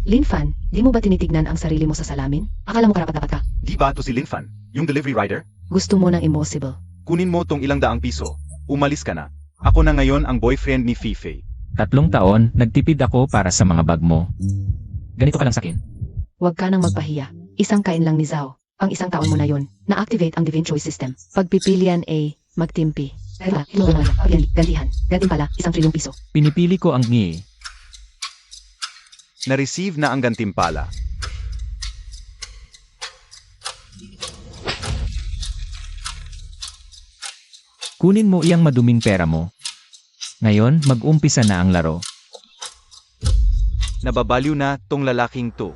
Linfan, di mo ba tinitignan ang sarili mo sa salamin? Akala mo karapat-dapat ka? Di ba to si Linfan, yung delivery rider? Gusto mo ng impossible. Kunin mo tong ₱200. Umalis ka na. Ako na ngayon ang boyfriend ni Fife. 3 taon, nagtipid ako para sa mga bag mo. Ganito ka lang sakin. Huwag ka nang magpahiya. Isang kain lang ni Zhao. Ang isang taon mo na yon. Na-activate ang Divine Choice System. Pagpipilian A, magtimpi. Gantihan. Gantimpala, ₱1 trilyon. Pinipili ko ang ngi. Na-receive na ang gantimpala. Kunin mo iyang maduming pera mo. Ngayon, mag-umpisa na ang laro. Nababaliw na tong lalaking to.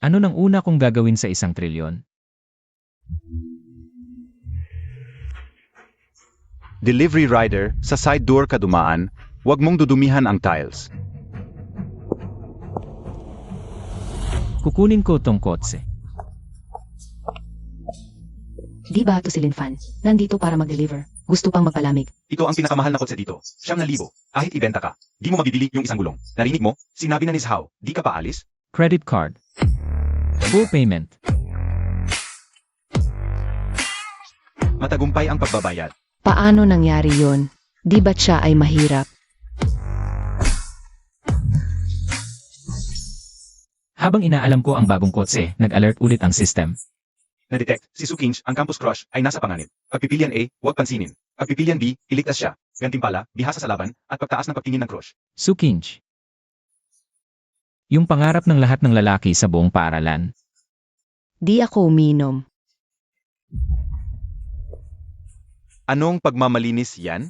Ano nang una kong gagawin sa 1 trilyon? Delivery rider, sa side door ka dumaan, huwag mong dudumihan ang tiles. Kukunin ko tong kotse. Di ba to si Linfan? Nandito para mag-deliver. Gusto pang magpalamig. Ito ang pinakamahal na kotse dito. 9,000. Kahit ibenta ka, di mo mabibili yung isang gulong. Narinig mo? Sinabi na ni Zhao, di ka pa alis? Credit card. Full payment. Matagumpay ang pagbabayad. Paano nangyari yon? Di ba't siya ay mahirap? Habang inaalam ko ang bagong kotse, nag-alert ulit ang system. Na-detect, si Su Kinch, ang campus crush, ay nasa panganib. Pagpipilian A, huwag pansinin. Pagpipilian B, iligtas siya. Gantimpala, bihasa sa laban, at pagtaas ng pagtingin ng crush. Sukinch. Yung pangarap ng lahat ng lalaki sa buong paaralan. Di ako uminom. Anong pagmamalinis yan?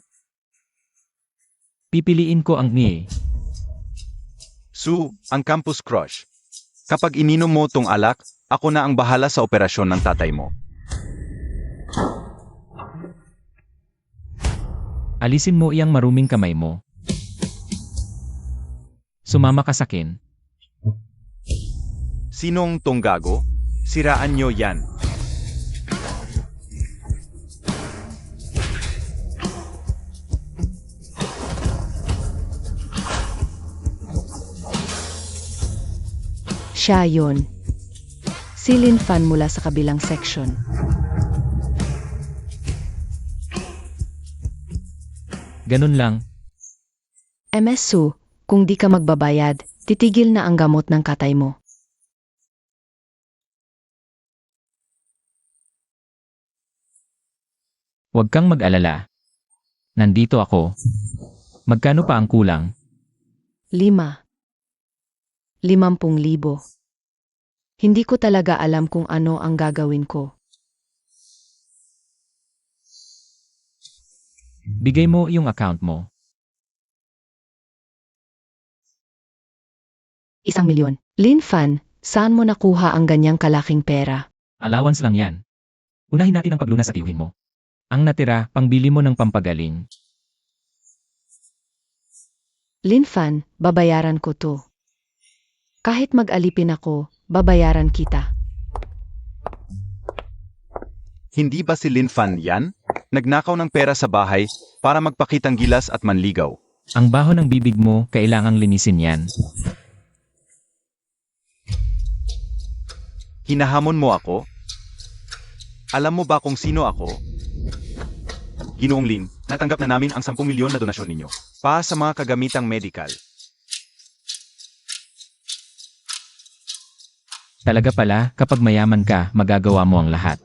Pipiliin ko ang ngi. Su, ang campus crush. Kapag ininom mo tong alak, ako na ang bahala sa operasyon ng tatay mo. Alisin mo iyang maruming kamay mo. Sumama ka sakin. Sinong tong gago? Siraan nyo yan. Siya yon. Si Linfan mula sa kabilang section. Ganun lang. MS Su, kung di ka magbabayad, titigil na ang gamot ng katay mo. Huwag kang mag-alala. Nandito ako. Magkano pa ang kulang? 50,000. Hindi ko talaga alam kung ano ang gagawin ko. Bigay mo yung account mo. 1,000,000. Linfan, saan mo nakuha ang ganyang kalaking pera? Allowance lang yan. Unahin natin ang paglunas at iuhin mo. Ang natira, pangbili mo ng pampagaling. Linfan, babayaran ko to. Kahit mag-alipin ako, babayaran kita. Hindi ba si Linfan yan? Nagnakaw ng pera sa bahay para magpakitang gilas at manligaw. Ang baho ng bibig mo, kailangang linisin yan. Hinahamon mo ako? Alam mo ba kung sino ako? Ginoong Lin, natanggap na namin ang 10 milyon na donasyon ninyo. Pa sa mga kagamitang medical. Talaga pala, kapag mayaman ka, magagawa mo ang lahat.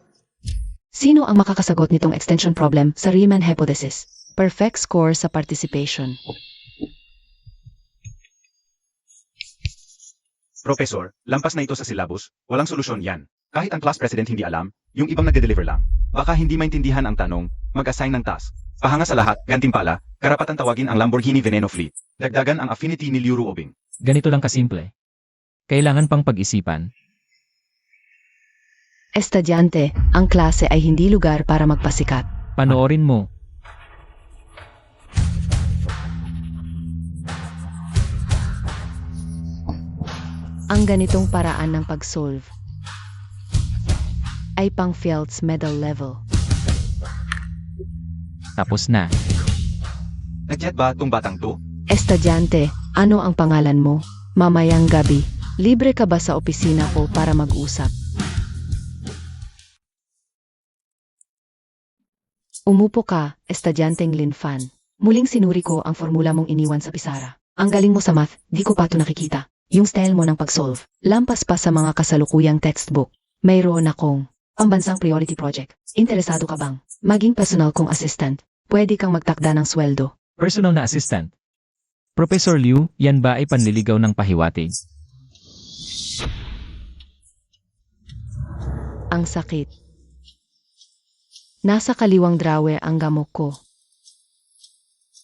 Sino ang makakasagot nitong extension problem sa Riemann hypothesis? Perfect score sa participation. Professor, lampas na ito sa syllabus, walang solusyon yan. Kahit ang class president hindi alam, yung ibang nagde-deliver lang. Baka hindi maintindihan ang tanong, mag-assign ng task. Pahanga sa lahat, gantimpala, karapatan tawagin ang Lamborghini Veneno Fleet. Dagdagan ang affinity ni Liu Ruobing. Ganito lang kasimple. Kailangan pang pag-isipan. Estudyante, ang klase ay hindi lugar para magpasikat. Panoorin mo. Ang ganitong paraan ng pag-solve ay pang Fields Medal level. Tapos na. Nag-jet ba tong batang to? Estudyante, Ano ang pangalan mo? Mamayang gabi, libre ka ba sa opisina ko para mag-usap? Umupo ka, estudyanteng Linfan. Muling sinuri ko ang formula mong iniwan sa pisara. Ang galing mo sa math, di ko pa ito nakikita. Yung style mo ng pag-solve, lampas pa sa mga kasalukuyang textbook. Mayroon akong pambansang priority project. Interesado ka bang maging personal kong assistant? Pwede kang magtakda ng sweldo. Personal na assistant. Professor Liu, yan ba ay panliligaw ng pahiwatig? Ang sakit. Nasa kaliwang drawer ang gamot ko.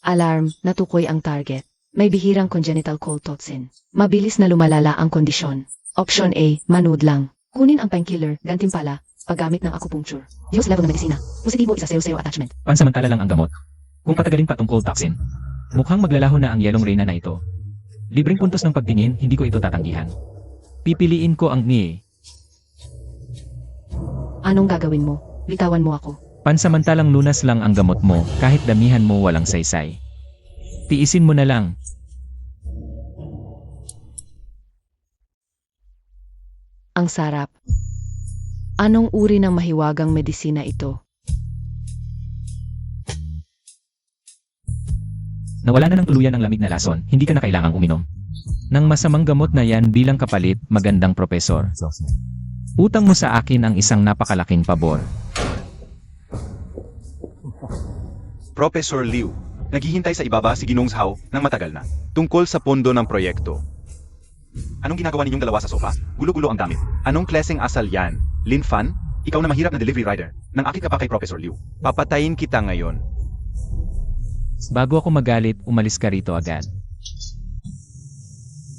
Alarm, natukoy ang target. May bihirang congenital cold toxin. Mabilis na lumalala ang kondisyon. Option A, manood lang. Kunin ang painkiller, gantimpala, paggamit ng acupuncture. Diyos level ng medisina. Positibo isa 0-0 attachment. Pansamantala lang ang gamot. Kung patagalin pa tong cold toxin, mukhang maglalaho na ang yelong reyna na ito. Libreng puntos ng pagtingin, hindi ko ito tatanggihan. Pipiliin ko ang ni. Anong gagawin mo? Bitawan mo ako. Pansamantalang lunas lang ang gamot mo, kahit damihan mo walang saysay. Tiisin mo na lang. Ang sarap. Anong uri ng mahiwagang medisina ito? Nawala na ng tuluyan ang lamig na lason, hindi ka na kailangang uminom. Nang masamang gamot na yan bilang kapalit, magandang profesor. Utang mo sa akin ang isang napakalaking pabor. Professor Liu, naghihintay sa ibaba si Ginong Zhao ng matagal na, tungkol sa pondo ng proyekto. Anong ginagawa ninyong dalawa sa sofa? Gulo-gulo ang damit. Anong klaseng asal yan? Lin Fan? Ikaw na mahirap na delivery rider. Nang akit ka pa kay Professor Liu. Papatayin kita ngayon. Bago ako magalit, umalis ka rito agad.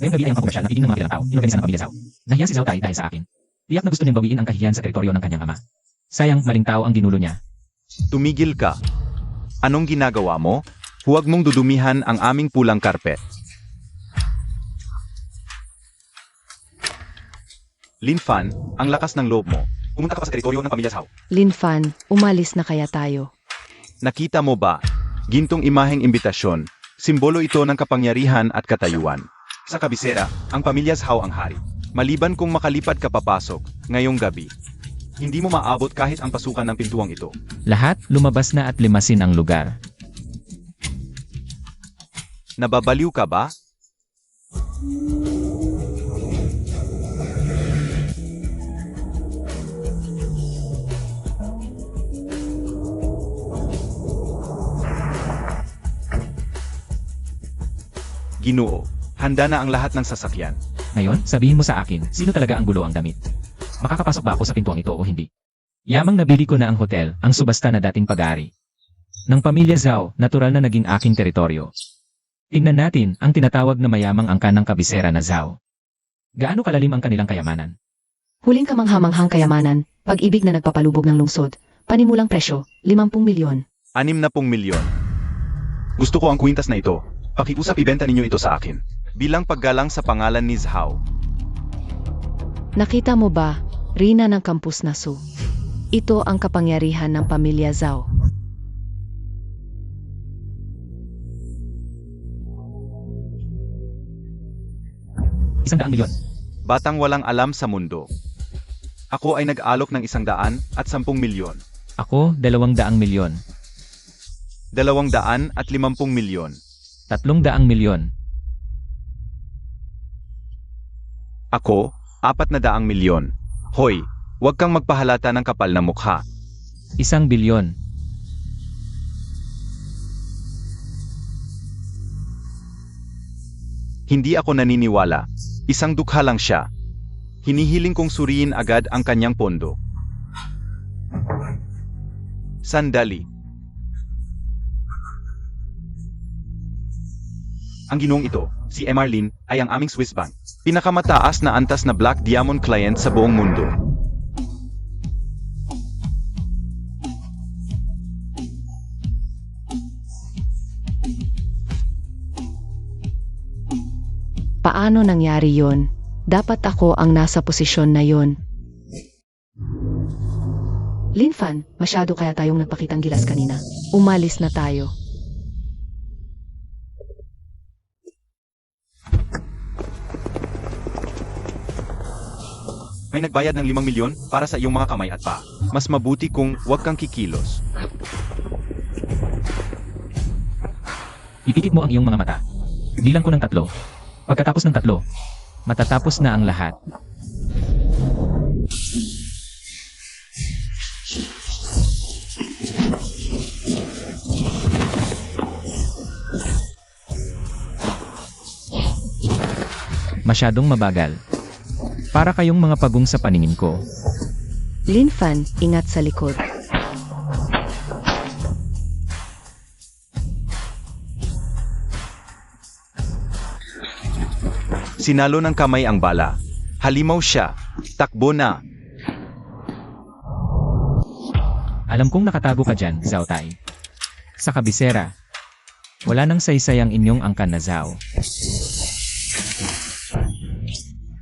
Ngayong gabi ay ang pangkomersyal na piging ng mga kilang tao, inorganisa ng pamilya Zhao. Nahiya si Zhao Tai dahil sa akin. Tiyak na gusto niyang bawiin ang kahihiyan sa teritoryo ng kanyang ama. Sayang, maling tao ang ginulo niya. Tumigil ka. Anong ginagawa mo? Huwag mong dudumihan ang aming pulang karpet. Lin Fan, ang lakas ng loob mo. Pumunta ka pa sa teritoryo ng pamilya Zhao. Linfan, umalis na kaya tayo? Nakita mo ba? Gintong imaheng imbitasyon. Simbolo ito ng kapangyarihan at katayuan. Sa kabisera, ang pamilya Zhao ang hari. Maliban kung makalipad ka papasok, ngayong gabi. Hindi mo maabot kahit ang pasukan ng pintuang ito. Lahat, lumabas na at limasin ang lugar. Nababaliw ka ba? Ginoo, handa na ang lahat ng sasakyan. Ngayon, sabihin mo sa akin, sino talaga ang gulo ang damit? Makakapasok ba ako sa pintuang ito o hindi? Yamang nabili ko na ang hotel, ang subasta na dating pag-aari ng pamilya Zhao, natural na naging aking teritoryo. Tingnan natin ang tinatawag na mayamang angkan ng kabisera na Zhao. Gaano kalalim ang kanilang kayamanan? Huling kamanghamanghang kayamanan, pag-ibig na nagpapalubog ng lungsod, panimulang presyo, 50 milyon. 60 milyon. Gusto ko ang kwintas na ito. Pakiusap ibenta ninyo ito sa akin. Bilang paggalang sa pangalan ni Zhao. Nakita mo ba, Rina ng Campus Nasu? Ito ang kapangyarihan ng pamilya Zhao. $100 milyon. Batang walang alam sa mundo. Ako ay nag-alok ng 110 milyon. Ako, 200 milyon. 250 milyon. 300 milyon. Ako, 400 milyon. Hoy, huwag kang magpahalata ng kapal na mukha. 1 bilyon. Hindi ako naniniwala. Isang dukha lang siya. Hinihiling kong suriin agad ang kanyang pondo. Sandali. Ang ginong ito, si Emarlin, ay ang aming Swiss bank. Pinakamataas na antas na Black Diamond client sa buong mundo. Paano nangyari yon? Dapat ako ang nasa posisyon na yon. Linfan, masyado kaya tayong nagpakitang gilas kanina. Umalis na tayo. May nagbayad ng 5 milyon para sa iyong mga kamay at paa. Mas mabuti kung huwag kang kikilos. Ipikit mo ang iyong mga mata. Bilang ko ng 3. Pagkatapos ng 3, matatapos na ang lahat. Masyadong mabagal. Para kayong mga pagong sa paningin ko. Lin Fan, ingat sa likod. Sinalo ng kamay ang bala. Halimaw siya. Takbo na. Alam kong nakatago ka dyan, Zhao Tai. Sa kabisera. Wala nang saysay ang inyong angkan na Zhao.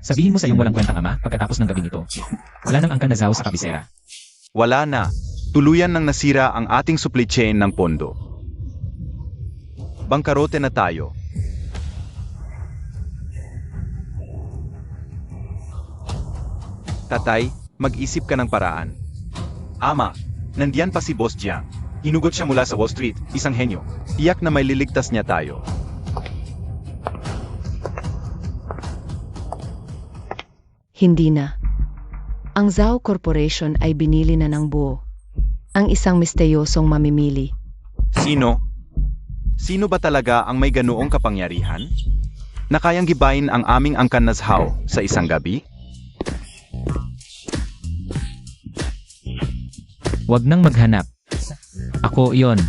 Sabihin mo sa iyong walang kwentang ama pagkatapos ng gabing ito. Wala nang angkan na Zhao sa kabisera. Wala na. Tuluyan nang nasira ang ating supply chain ng pondo. Bangkarote na tayo. Tatay, mag-isip ka ng paraan. Ama, nandiyan pa si Boss Jiang. Hinugot siya mula sa Wall Street, isang henyo. Tiyak na may liligtas niya tayo. Hindi na. Ang Zhao Corporation ay binili na ng buo. Ang isang misteyosong mamimili. Sino? Sino ba talaga ang may ganoong kapangyarihan? Na kayang gibayin ang aming angkan na Zhao sa isang gabi? Huwag nang maghanap. Ako iyon.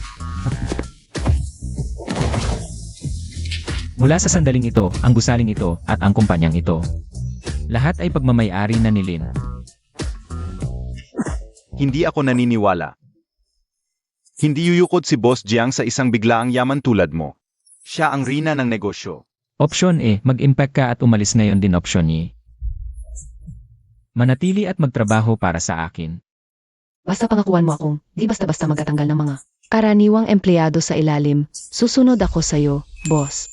Mula sa sandaling ito, ang gusaling ito, at ang kumpanyang ito. Lahat ay pagmamay-ari na ni Lin. Hindi ako naniniwala. Hindi yuyukod si Boss Jiang sa isang biglaang yaman tulad mo. Siya ang rina ng negosyo. Opsyon E, mag-impact ka at umalis ngayon din opsyon E. Manatili at magtrabaho para sa akin. Basta pangakuan mo akong, di basta-basta magtatanggal ng mga karaniwang empleyado sa ilalim. Susunod ako sa'yo, boss.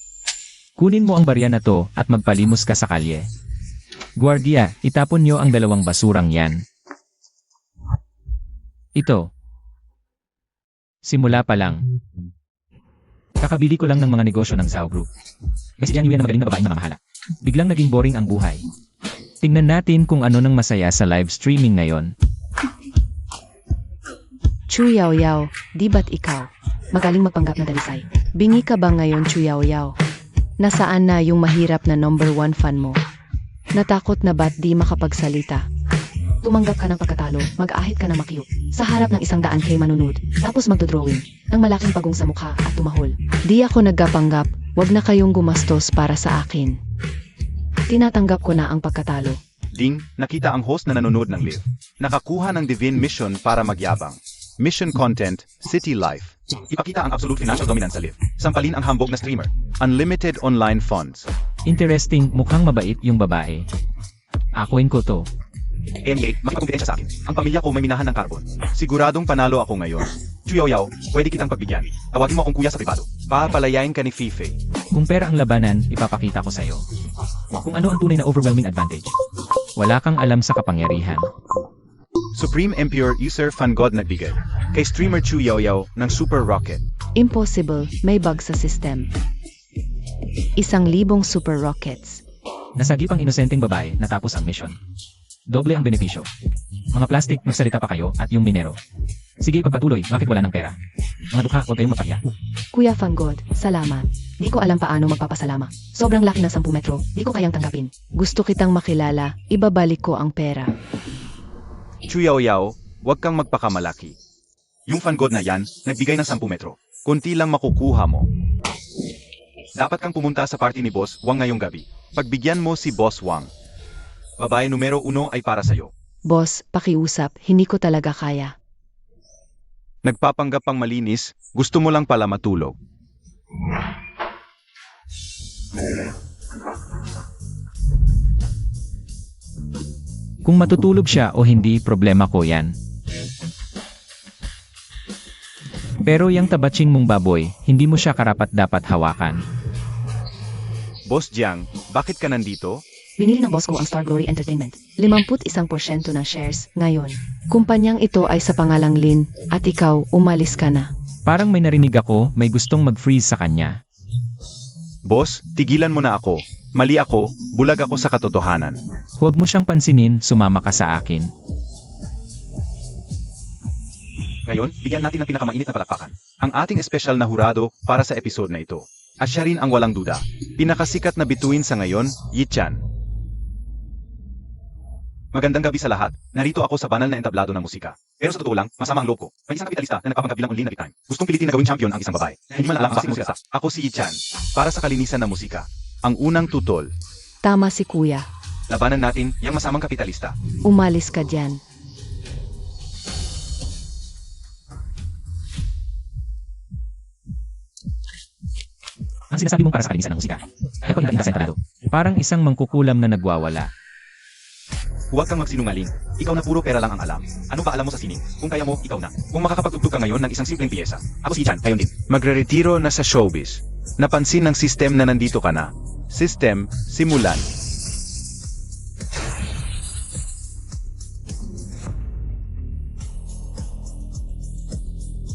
Kunin mo ang barya na to at magpalimos ka sa kalye. Guardia, itapon niyo ang 2 basurang yan. Ito. Simula pa lang. Kakabili ko lang ng mga negosyo ng Zhao Group. Kasi yan yun na magaling na babaeng mamahala. Biglang naging boring ang buhay. Tingnan natin kung ano nang masaya sa live streaming ngayon. Chu Yao Yao, di ba't ikaw? Magaling magpanggap na dalisay. Bingi ka ba ngayon, Chu Yao Yao? Nasaan na yung mahirap na number 1 fan mo? Natakot na ba't di makapagsalita? Tumanggap ka ng pagkatalo, mag-ahit ka na makiyo. Sa harap ng 100K manunod, tapos magdodrawing, ng malaking pagong sa mukha at tumahol. Di ako nagkapanggap, wag na kayong gumastos para sa akin. Tinatanggap ko na ang pagkatalo. Ding, nakita ang host na nanonood ng live. Nakakuha ng divine mission para magyabang. Mission content, city life. Ipakita ang absolute financial dominance sa live. Sampalin ang hambog na streamer. Unlimited online funds. Interesting, mukhang mabait yung babae. Akuin ko to. NEA, makipagkumpidensya sa akin. Ang pamilya ko may minahan ng carbon. Siguradong panalo ako ngayon. Chuyaw-yaw, pwede kitang pagbigyan. Tawagin mo akong kuya sa privado. Papalayain ka ni Fife. Kung pera ang labanan, ipapakita ko sa'yo. Kung ano ang tunay na overwhelming advantage. Wala kang alam sa kapangyarihan. Supreme Emperor User Fan God nagbigay. Kay streamer Chuyaw-yaw ng Super Rocket. Impossible, may bug sa system. 1,000 super rockets. Nasagip ang inosenteng babae natapos ang mission. Doble ang benepisyo. Mga plastic, magsalita pa kayo at yung minero. Sige, pagpatuloy, bakit wala ng pera? Mga dukha, huwag kayong mapaya. Kuya Fangod, salamat. Di ko alam paano magpapasalamat. Sobrang laki ng 10 metro, di ko kayang tanggapin. Gusto kitang makilala, ibabalik ko ang pera. Chuyaw-yaw, huwag kang magpakamalaki. Yung fan god na yan, nagbigay ng 10 metro. Kunti lang makukuha mo. Dapat kang pumunta sa party ni Boss Wang ngayong gabi. Pagbigyan mo si Boss Wang. Babae numero 1 ay para sa'yo. Boss, pakiusap, hindi ko talaga kaya. Nagpapanggap pang malinis, gusto mo lang pala matulog. Kung matutulog siya o hindi, problema ko yan. Pero yung tabatsing mong baboy, hindi mo siya karapat-dapat hawakan. Boss Jiang, bakit ka nandito? Binili ng boss ko ang Star Glory Entertainment. 51% ng shares ngayon. Kumpanyang ito ay sa pangalang Lin, at ikaw, umalis ka na. Parang may narinig ako, may gustong mag-freeze sa kanya. Boss, tigilan mo na ako. Mali ako, bulag ako sa katotohanan. Huwag mo siyang pansinin, sumama ka sa akin. Ngayon, bigyan natin ng pinakamainit na palakpakan. Ang ating espesyal na hurado para sa episode na ito. At siya rin ang walang duda. Pinakasikat na bituin sa ngayon, Yi Chan. Magandang gabi sa lahat. Narito ako sa banal na entablado ng musika. Pero sa totoo lang, masama ang loob ko. May isang kapitalista na nagpapangkabilang unli na big time. Gustong pilitin na gawing champion ang isang babae. Hindi man alam ang klaseng musika sa. Ako si Yi Chan. Para sa kalinisan ng musika. Ang unang tutol. Tama si kuya. Labanan natin yung masamang kapitalista. Umalis ka dyan. Ang sinasabi mong para sa kalinisan ng musika. Ay ako yung sentrado. Parang isang mangkukulam na nagwawala. Huwag kang magsinungaling. Ikaw na puro pera lang ang alam. Ano ba alam mo sa sining? Kung kaya mo, ikaw na. Kung makakapagtugtog ka ngayon ng isang simpleng piyesa. Ako si Chan, kayon din. Magre-retiro na sa showbiz. Napansin ng system na nandito ka na. System, simulan.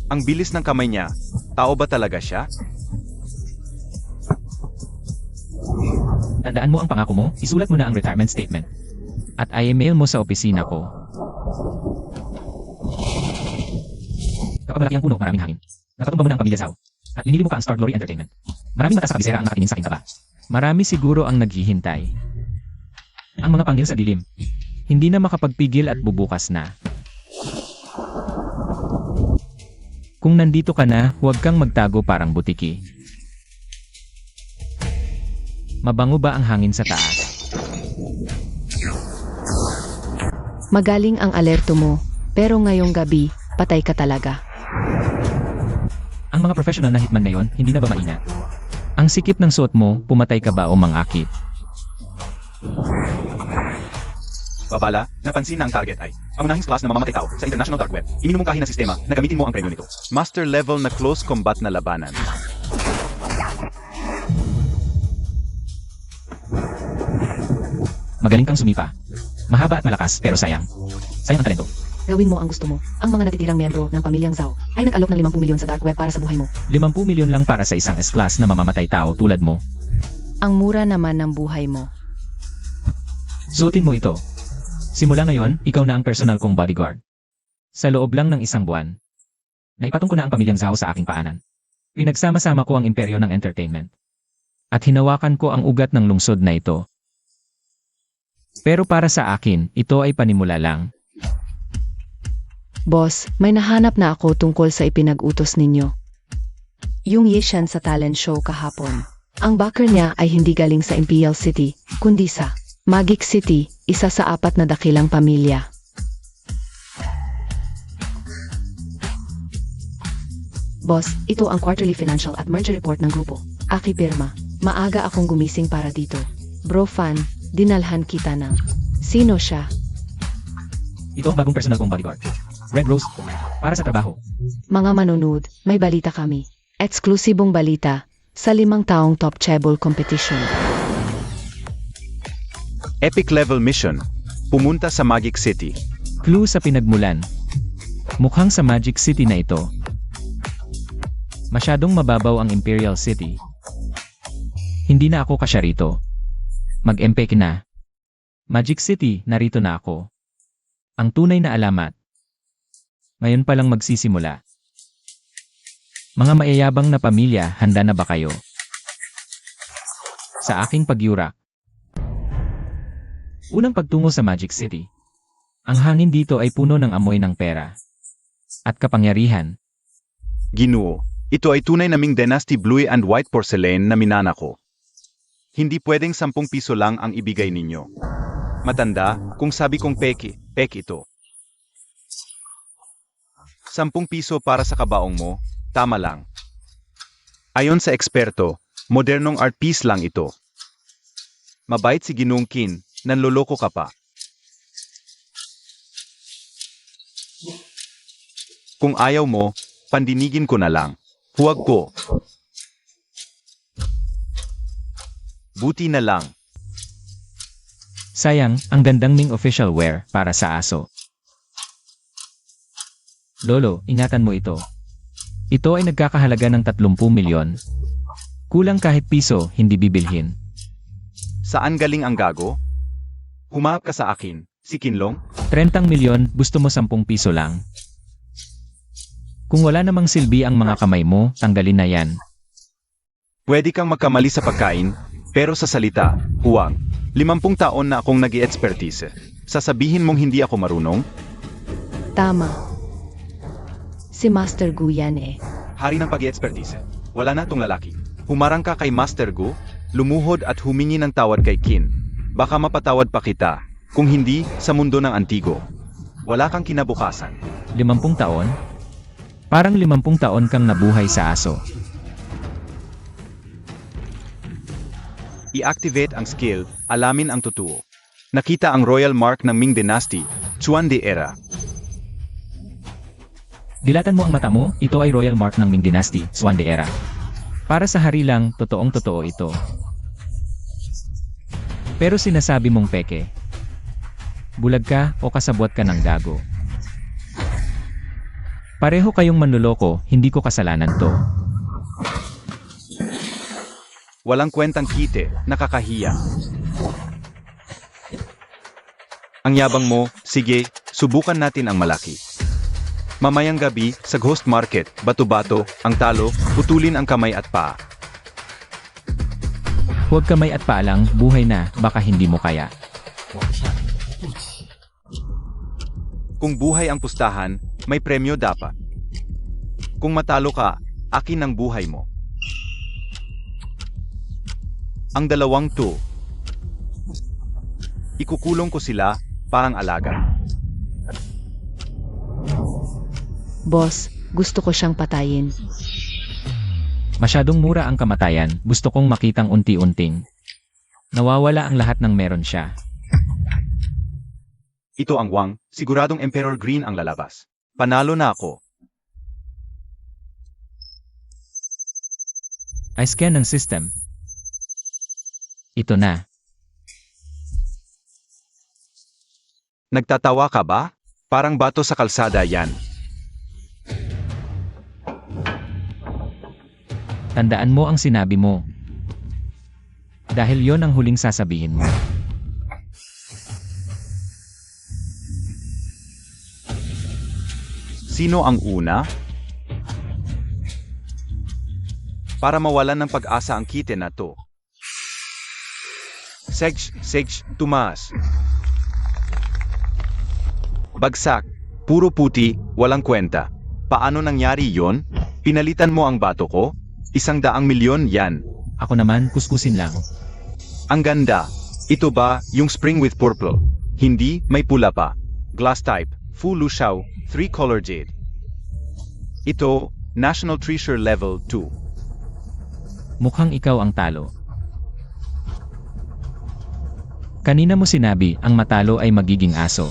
Ang bilis ng kamay niya. Tao ba talaga siya? Tandaan mo ang pangako mo, isulat mo na ang retirement statement. At i-mail mo sa opisina ko. Kapag malaki ang puno, maraming hangin. Nakatumba mo na ang pamilya Zhao. At linili mo pa ang Star Glory Entertainment. Maraming mata sa kabisera ang nakatingin sa aking taba. Marami siguro ang naghihintay. Ang mga panggil sa dilim. Hindi na makapagpigil at bubukas na. Kung nandito ka na, huwag kang magtago parang butiki. Mabango ba ang hangin sa taas? Magaling ang alerto mo, pero ngayong gabi, patay ka talaga. Ang mga professional na hitman ngayon, hindi na ba maingat? Ang sikip ng suot mo, pumatay ka ba o mangakit? Babala, napansin na ang target ay pangunahing class na mamamatay tao sa International Dark Web. Iminumungkahi ng sistema na gamitin mo ang premyo nito. Master level na close combat na labanan. Magaling kang sumipa. Mahaba at malakas, pero sayang. Sayang ang talento. Gawin mo ang gusto mo. Ang mga natitirang miyembro ng pamilyang Zhao ay nag-alok ng 50 milyon sa Dark Web para sa buhay mo. 50 milyon lang para sa isang S-class na mamamatay tao tulad mo. Ang mura naman ng buhay mo. Suotin mo ito. Simula ngayon, ikaw na ang personal kong bodyguard. Sa loob lang ng isang buwan, naipatong ko na ang pamilyang Zhao sa aking paanan. Pinagsama-sama ko ang imperyo ng entertainment. At hinawakan ko ang ugat ng lungsod na ito. Pero para sa akin, ito ay panimula lang. Boss, may nahanap na ako tungkol sa ipinag-utos ninyo. Yung Yishan sa talent show kahapon. Ang backer niya ay hindi galing sa Imperial City, kundi sa Magic City, isa sa 4 na dakilang pamilya. Boss, ito ang quarterly financial at merger report ng grupo. Aki pirma. Maaga akong gumising para dito. Bro fan, dinalhan kita ng. Sino siya? Ito ang bagong personal kong bodyguard. Red Rose, para sa trabaho. Mga manonood, may balita kami. Eksklusibong balita sa 5 taong top treble competition. Epic level mission. Pumunta sa Magic City. Clue sa pinagmulan. Mukhang sa Magic City na ito. Masyadong mababaw ang Imperial City. Hindi na ako kasya rito. Mag-empeke na. Magic City, narito na ako. Ang tunay na alamat. Ngayon pa lang magsisimula. Mga mayayabang na pamilya, handa na ba kayo? Sa aking pagyurak. Unang pagtungo sa Magic City. Ang hangin dito ay puno ng amoy ng pera. At kapangyarihan. Ginoo, ito ay tunay naming Dynasty Blue and White Porcelain na minana ko. Hindi pwedeng 10 piso lang ang ibigay ninyo. Matanda, kung sabi kong peke ito. 10 piso para sa kabaong mo, tama lang. Ayon sa eksperto, modernong art piece lang ito. Mabait si Ginoong Qin, nanloloko ka pa. Kung ayaw mo, pandinigin ko na lang. Huwag ko. Buti na lang. Sayang, ang gandang Ming official wear para sa aso. Lolo, ingatan mo ito. Ito ay nagkakahalaga ng 30 milyon. Kulang kahit piso, hindi bibilhin. Saan galing ang gago? Humahap ka sa akin, si Kinlong? 30 milyon, gusto mo 10 piso lang. Kung wala namang silbi ang mga kamay mo, tanggalin na yan. Pwede kang magkamali sa pagkain, pero sa salita, huwag. 50 taon na akong nag-i-expertise. Sasabihin mong hindi ako marunong? Tama. Si Master Gu yan eh. Hari ng pag-i-expertise. Wala na tong lalaki. Humarang ka kay Master Gu, lumuhod at humingi ng tawad kay Qin. Baka mapatawad pa kita, kung hindi, sa mundo ng antigo. Wala kang kinabukasan. 50 taon? Parang 50 taon kang nabuhay sa aso. I-activate ang skill, alamin ang totoo. Nakita ang royal mark ng Ming Dynasty, Chuan de Era. Dilatan mo ang mata mo, ito ay royal mark ng Ming Dynasty, Swan de Era. Para sa hari lang, totoong totoo ito. Pero sinasabi mong peke. Bulag ka o kasabwat ka ng gago. Pareho kayong manloloko, hindi ko kasalanan to. Walang kwentang kite, nakakahiya. Ang yabang mo, sige, subukan natin ang malaki. Mamayang gabi, sa ghost market, bato-bato, ang talo, putulin ang kamay at paa. Huwag kamay at paa lang, buhay na, baka hindi mo kaya. Kung buhay ang pustahan, may premyo dapat. Kung matalo ka, akin ang buhay mo. Ang dalawang to, ikukulong ko sila, parang alaga. Boss, gusto ko siyang patayin. Masyadong mura ang kamatayan, gusto kong makitang unti-unting. Nawawala ang lahat ng meron siya. Ito ang Wang, siguradong Emperor Green ang lalabas. Panalo na ako. I scan ng system. Ito na. Nagtatawa ka ba? Parang bato sa kalsada yan. Tandaan mo ang sinabi mo. Dahil yon ang huling sasabihin mo. Sino ang una? Para mawalan ng pag-asa ang kite na to. Sej, tumaas. Bagsak, puro puti, walang kwenta. Paano nangyari yon? Pinalitan mo ang bato ko? 100 milyon yan. Ako naman, kuskusin lang. Ang ganda. Ito ba, yung spring with purple? Hindi, may pula pa. Glass type, full lushaw, 3-color jade. Ito, National Treasure Level 2. Mukhang ikaw ang talo. Kanina mo sinabi, ang matalo ay magiging aso.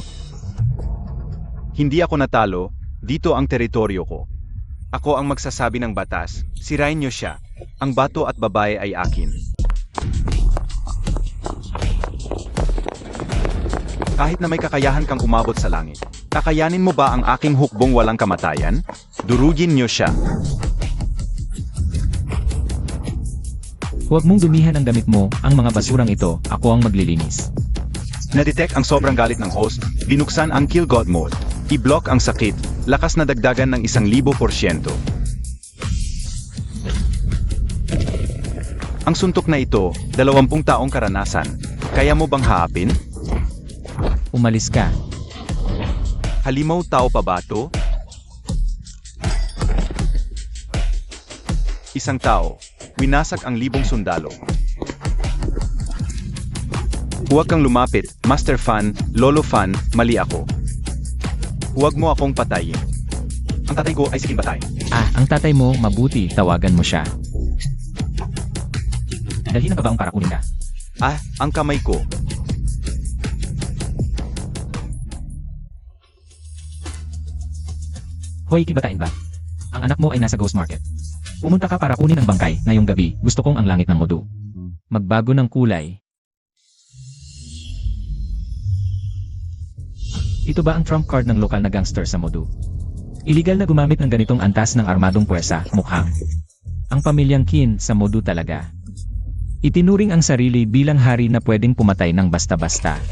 Hindi ako natalo, dito ang teritoryo ko. Ako ang magsasabi ng batas, sirain niyo siya. Ang bato at babae ay akin. Kahit na may kakayahan kang umabot sa langit, kakayanin mo ba ang aking hukbong walang kamatayan? Durugin niyo siya. Huwag mong dumihan ang damit mo, ang mga basurang ito, ako ang maglilinis. Na-detect ang sobrang galit ng host, binuksan ang Kill God mode. I-block ang sakit, lakas na dagdagan ng 1,000%. Ang suntok na ito, 20 taong karanasan. Kaya mo bang haapin? Umalis ka. Halimaw tao pa ba to? Isang tao, winasak ang 1,000 sundalo. Huwag kang lumapit, Master Fan, Lolo Fan, mali ako. Huwag mo akong patayin. Ang tatay ko ay sige batay. Ang tatay mo, mabuti, tawagan mo siya. Dalhin ang babaong para kunin ka. Ang kamay ko. Hoy, kibatain ba? Ang anak mo ay nasa ghost market. Pumunta ka para kunin ang bangkay, ngayong gabi, gusto kong ang langit ng Odu. Magbago ng kulay. Ito ba ang trump card ng lokal na gangster sa Modu? Iligal na gumamit ng ganitong antas ng armadong puwersa, mukhang. Ang pamilyang Qin sa Modu talaga. Itinuring ang sarili bilang hari na pwedeng pumatay ng basta-basta.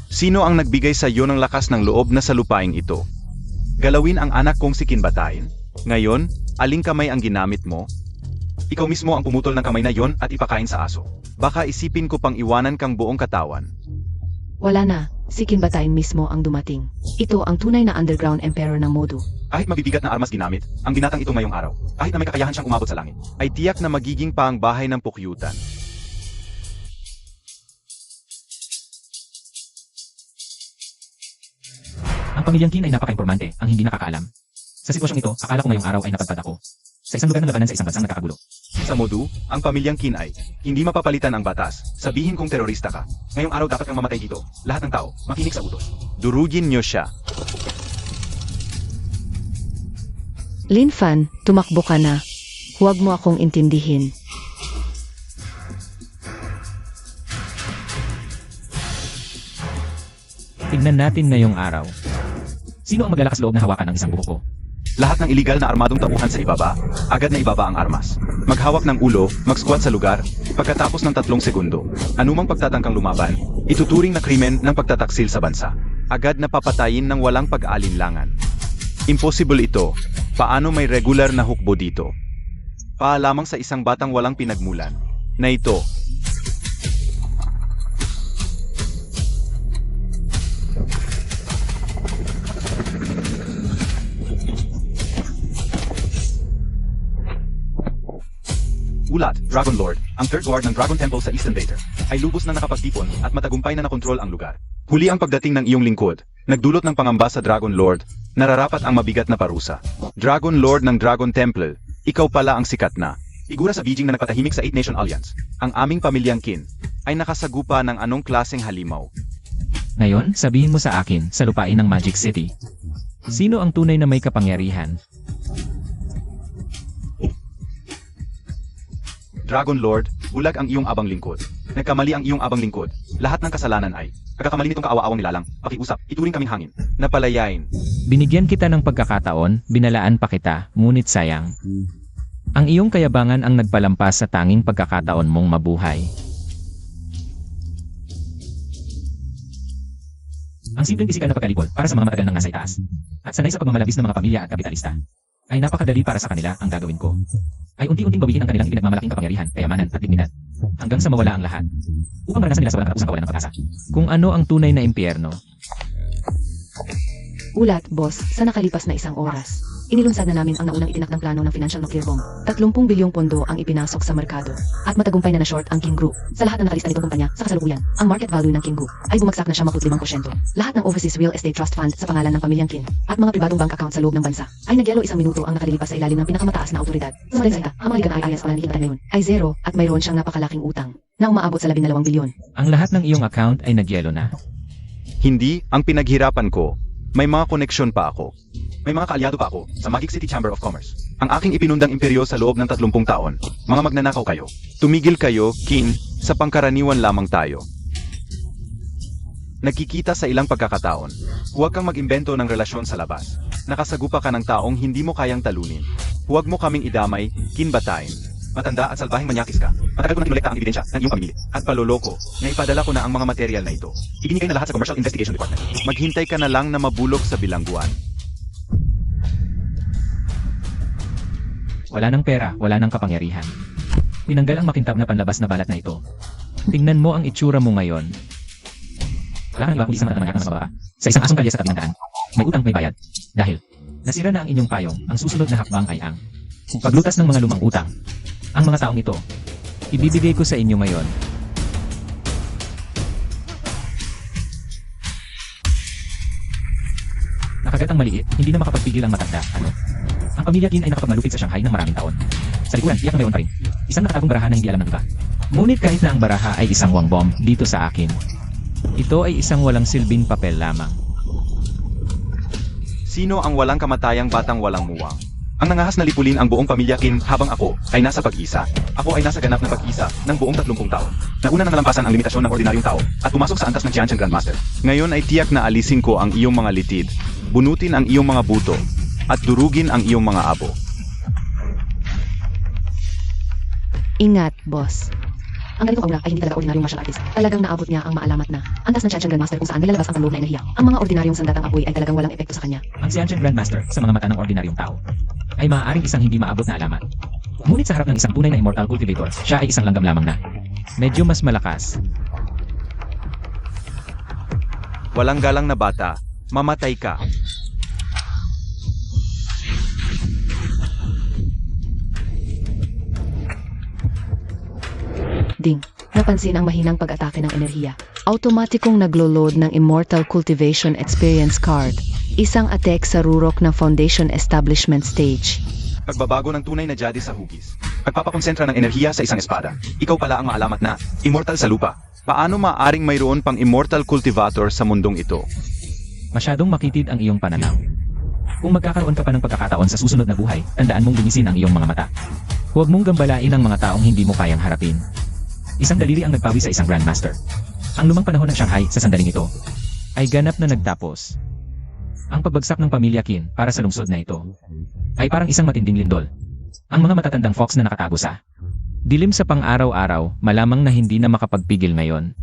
Sino ang nagbigay sa iyo ng lakas ng loob na sa lupaing ito? Galawin ang anak kong si Kinbatayin. Ngayon, aling kamay ang ginamit mo? Ikaw mismo ang pumutol ng kamay na yon at ipakain sa aso. Baka isipin ko pang iwanan kang buong katawan. Wala na, si Kinbatayin mismo ang dumating. Ito ang tunay na underground emperor ng Modu. Kahit mabibigat na armas ginamit, ang binatang ito ngayong araw, kahit na may kakayahan siyang umabot sa langit, ay tiyak na magiging pa ang bahay ng pukyutan. Ang pamilyang Qin ay napaka-impormante, ang hindi nakakaalam. Sa sitwasyong ito, akala ko ngayong araw ay napadpad ako. Sa isang lugar ng labanan sa isang bansang nagkakagulo. Sa Modu, ang pamilyang Qin ay hindi mapapalitan ang batas. Sabihin kong terorista ka. Ngayong araw dapat kang mamatay dito. Lahat ng tao, makinig sa utos. Durugin niyo siya. Lin Fan, tumakbo ka na. Huwag mo akong intindihin. Tignan natin ngayong araw. Sino ang maglalakas loob na hawakan ang isang buhok ko? Lahat ng iligal na armadong tauhan sa ibaba, agad na ibaba ang armas. Maghawak ng ulo, mag-squat sa lugar, pagkatapos ng 3 segundo. Anumang pagtatangkang lumaban, ituturing na krimen ng pagtataksil sa bansa. Agad na papatayin ng walang pag-aalinlangan. Impossible ito. Paano may regular na hukbo dito? Paalamang sa isang batang walang pinagmulan. Na ito. Ulat, Dragon Lord, ang third guard ng Dragon Temple sa East Invader, ay lubos na nakapagtipon at matagumpay na nakontrol ang lugar. Huli ang pagdating ng iyong lingkod, nagdulot ng pangamba sa Dragon Lord, nararapat ang mabigat na parusa. Dragon Lord ng Dragon Temple, ikaw pala ang sikat na. Igura sa Beijing na nagpatahimik sa 8-Nation Alliance. Ang aming pamilyang Qin ay nakasagupa ng anong klaseng halimaw. Ngayon, sabihin mo sa akin, sa lupain ng Magic City. Sino ang tunay na may kapangyarihan? Dragon Lord, bulag ang iyong abang lingkod. Nagkamali ang iyong abang lingkod. Lahat ng kasalanan ay pagkakamali nitong kaawa-awang nilalang, pakiusap, ituring kaming hangin, napalayain. Binigyan kita ng pagkakataon, binalaan pa kita, ngunit sayang. Ang iyong kayabangan ang nagpalampas sa tanging pagkakataon mong mabuhay. Ang simpleng pisikal na pagkalipol para sa mga matagal ng nasa itaas, at sanay sa pagmamalabis ng mga pamilya at kapitalista, ay napakadali para sa kanila ang gagawin ko. Ay unti-unting bawiin ang kanilang ipinagmamalaking kapangyarihan, kayamanan at dignidad, hanggang sa mawala ang lahat. Upang maranasan nila sa walang katapusang kawalan ng pag-asa. Kung ano ang tunay na impyerno. Ulat, boss, sa nakalipas na 1 oras. Inilunsad na namin ang naunang itinakdang plano ng financial nuclear bomb. 30 bilyong pondo ang ipinasok sa merkado. At matagumpay na na-short ang King Group. Sa lahat ng nakalista nitong kumpanya, sa kasalukuyan, ang market value ng King Group ay bumagsak na siya 5%. Lahat ng overseas real estate trust fund sa pangalan ng pamilyang Qin at mga pribadong bank account sa loob ng bansa ay nagyelo 1 minuto ang nakalilipas sa ilalim ng pinakamataas na autoridad. Sa madaling salita, ang mga ligang IIS o nanihintay ngayon ay 0 at mayroon siyang napakalaking utang na umaabot sa 12 bilyon. Ang lahat ng iyong account ay nagyelo na. Hindi, ang pinaghirapan ko. May mga koneksyon pa ako. May mga kaalyado pa ako sa Magic City Chamber of Commerce. Ang aking ipinundang imperyo sa loob ng 30 taon. Mga magnanakaw kayo. Tumigil kayo, Qin, sa pangkaraniwan lamang tayo. Nagkikita sa ilang pagkakataon. Huwag kang mag-imbento ng relasyon sa labas. Nakasagupa ka ng taong hindi mo kayang talunin. Huwag mo kaming idamay, Kinbatayin. Matanda at salbahing manyakis ka. Matagal ko nang inolekta ang ebidensya ng iyong pamilya. At paloloko, na ipadala ko na ang mga material na ito. Ibinigay na lahat sa Commercial Investigation Department. Maghintay ka na lang na mabulok sa bilangguan. Wala ng pera, wala ng kapangyarihan. Tinanggal ang makintab na panlabas na balat na ito. Tingnan mo ang itsura mo ngayon. Wala kang iba kundi isang mata na manyakan na mababa. Sa isang asong kalye sa tabi ng daan. May utang, may bayad. Dahil, nasira na ang inyong payong, ang susunod na hakbang ay ang paglutas ng mga lumang utang. Ang mga taong ito, ibibigay ko sa inyo ngayon. Nakagat ang maliit, hindi na makapagpigil ang matanda. Ano? Ang pamilya Qin ay nakapagmalupit sa Shanghai ng maraming taon. Sa likuran, tiyak na mayroon pa rin. Isang nakatagong baraha na hindi alam ng iba. Ngunit kahit na ang baraha ay isang wangbom dito sa akin, ito ay isang walang silbing papel lamang. Sino ang walang kamatayang batang walang muwang? Ang nangahas na lipulin ang buong pamilya Kim habang ako ay nasa pag-isa. Ako ay nasa ganap na pag-isa ng buong 30 taon. Nauna na nalampasan ang limitasyon ng ordinaryong tao at pumasok sa antas ng Tianchen Grandmaster. Ngayon ay tiyak na alisin ko ang iyong mga litid, bunutin ang iyong mga buto, at durugin ang iyong mga abo. Ingat, boss. Ang galing ko kauna ay hindi talaga ordinaryong martial artist. Talagang naabot niya ang maalamat na antas ng Tianchen Grandmaster kung saan nilalabas ang panloob na enerhiya. Ang mga ordinaryong sandatang apoy ay talagang walang epekto sa kanya. Ang Tianchen Grandmaster sa mga mata ng ordinaryong tao ay maaaring isang hindi maabot na alamat. Ngunit sa harap ng isang tunay na immortal cultivator, siya ay isang langgam lamang na. Medyo mas malakas. Walang galang na bata, mamatay ka. Ding. Napansin ang mahinang pag-atake ng enerhiya. Automatikong naglo-load ng Immortal Cultivation Experience Card. Isang attack sa rurok ng Foundation Establishment Stage. Pagbabago ng tunay na jadi sa hugis. Pagpapakonsentra ng enerhiya sa isang espada. Ikaw pala ang maalamat na immortal sa lupa. Paano maaring mayroon pang immortal cultivator sa mundong ito? Masyadong makitid ang iyong pananaw. Kung magkakaroon ka pa ng pagkakataon sa susunod na buhay, tandaan mong linisin ang iyong mga mata. Huwag mong gambalain ang mga taong hindi mo kayang harapin. Isang daliri ang nagpawi sa isang Grandmaster. Ang lumang panahon ng Shanghai sa sandaling ito ay ganap na nagtapos. Ang pagbagsak ng pamilya Qin para sa lungsod na ito ay parang isang matinding lindol. Ang mga matatandang fox na nakatago sa dilim sa pang-araw-araw, malamang na hindi na makapagpigil ngayon.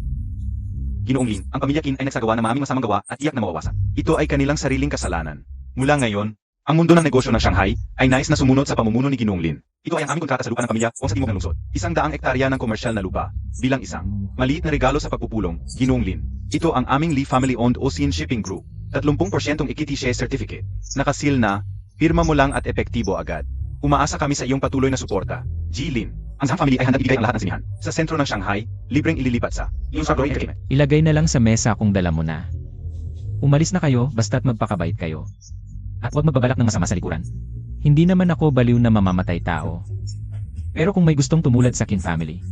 Ginoong Lin, ang pamilya Qin ay nagsagawa ng maraming masamang gawa at iyak na mawawasak. Ito ay kanilang sariling kasalanan. Mula ngayon, ang mundo ng negosyo ng Shanghai ay nais na sumunod sa pamumuno ni Ginoong Lin. Ito ay ang aming kontrata sa lupa ng pamilya o sa timog ng lungsod. 100 hektarya ng komersyal na lupa. Bilang isang maliit na regalo sa pagpupulong, Ginoong Lin. Ito ang aming Lee family-owned Ocean Shipping Group. 30% equity share certificate. Nakasil na, pirma mo lang at epektibo agad. Umaasa kami sa iyong patuloy na suporta. G. Lin. Ang Zhang family ay handang ibigay ang lahat ng sinihan. Sa sentro ng Shanghai, libreng ililipat sa iyong Stardory Entertainment. Ilagay na lang sa mesa kung dala mo na. Umalis na kayo basta't magpakabait kayo. At huwag magbabalak ng masama sa likuran. Hindi naman ako baliw na mamamatay tao. Pero kung may gustong tumulad sa Qin family,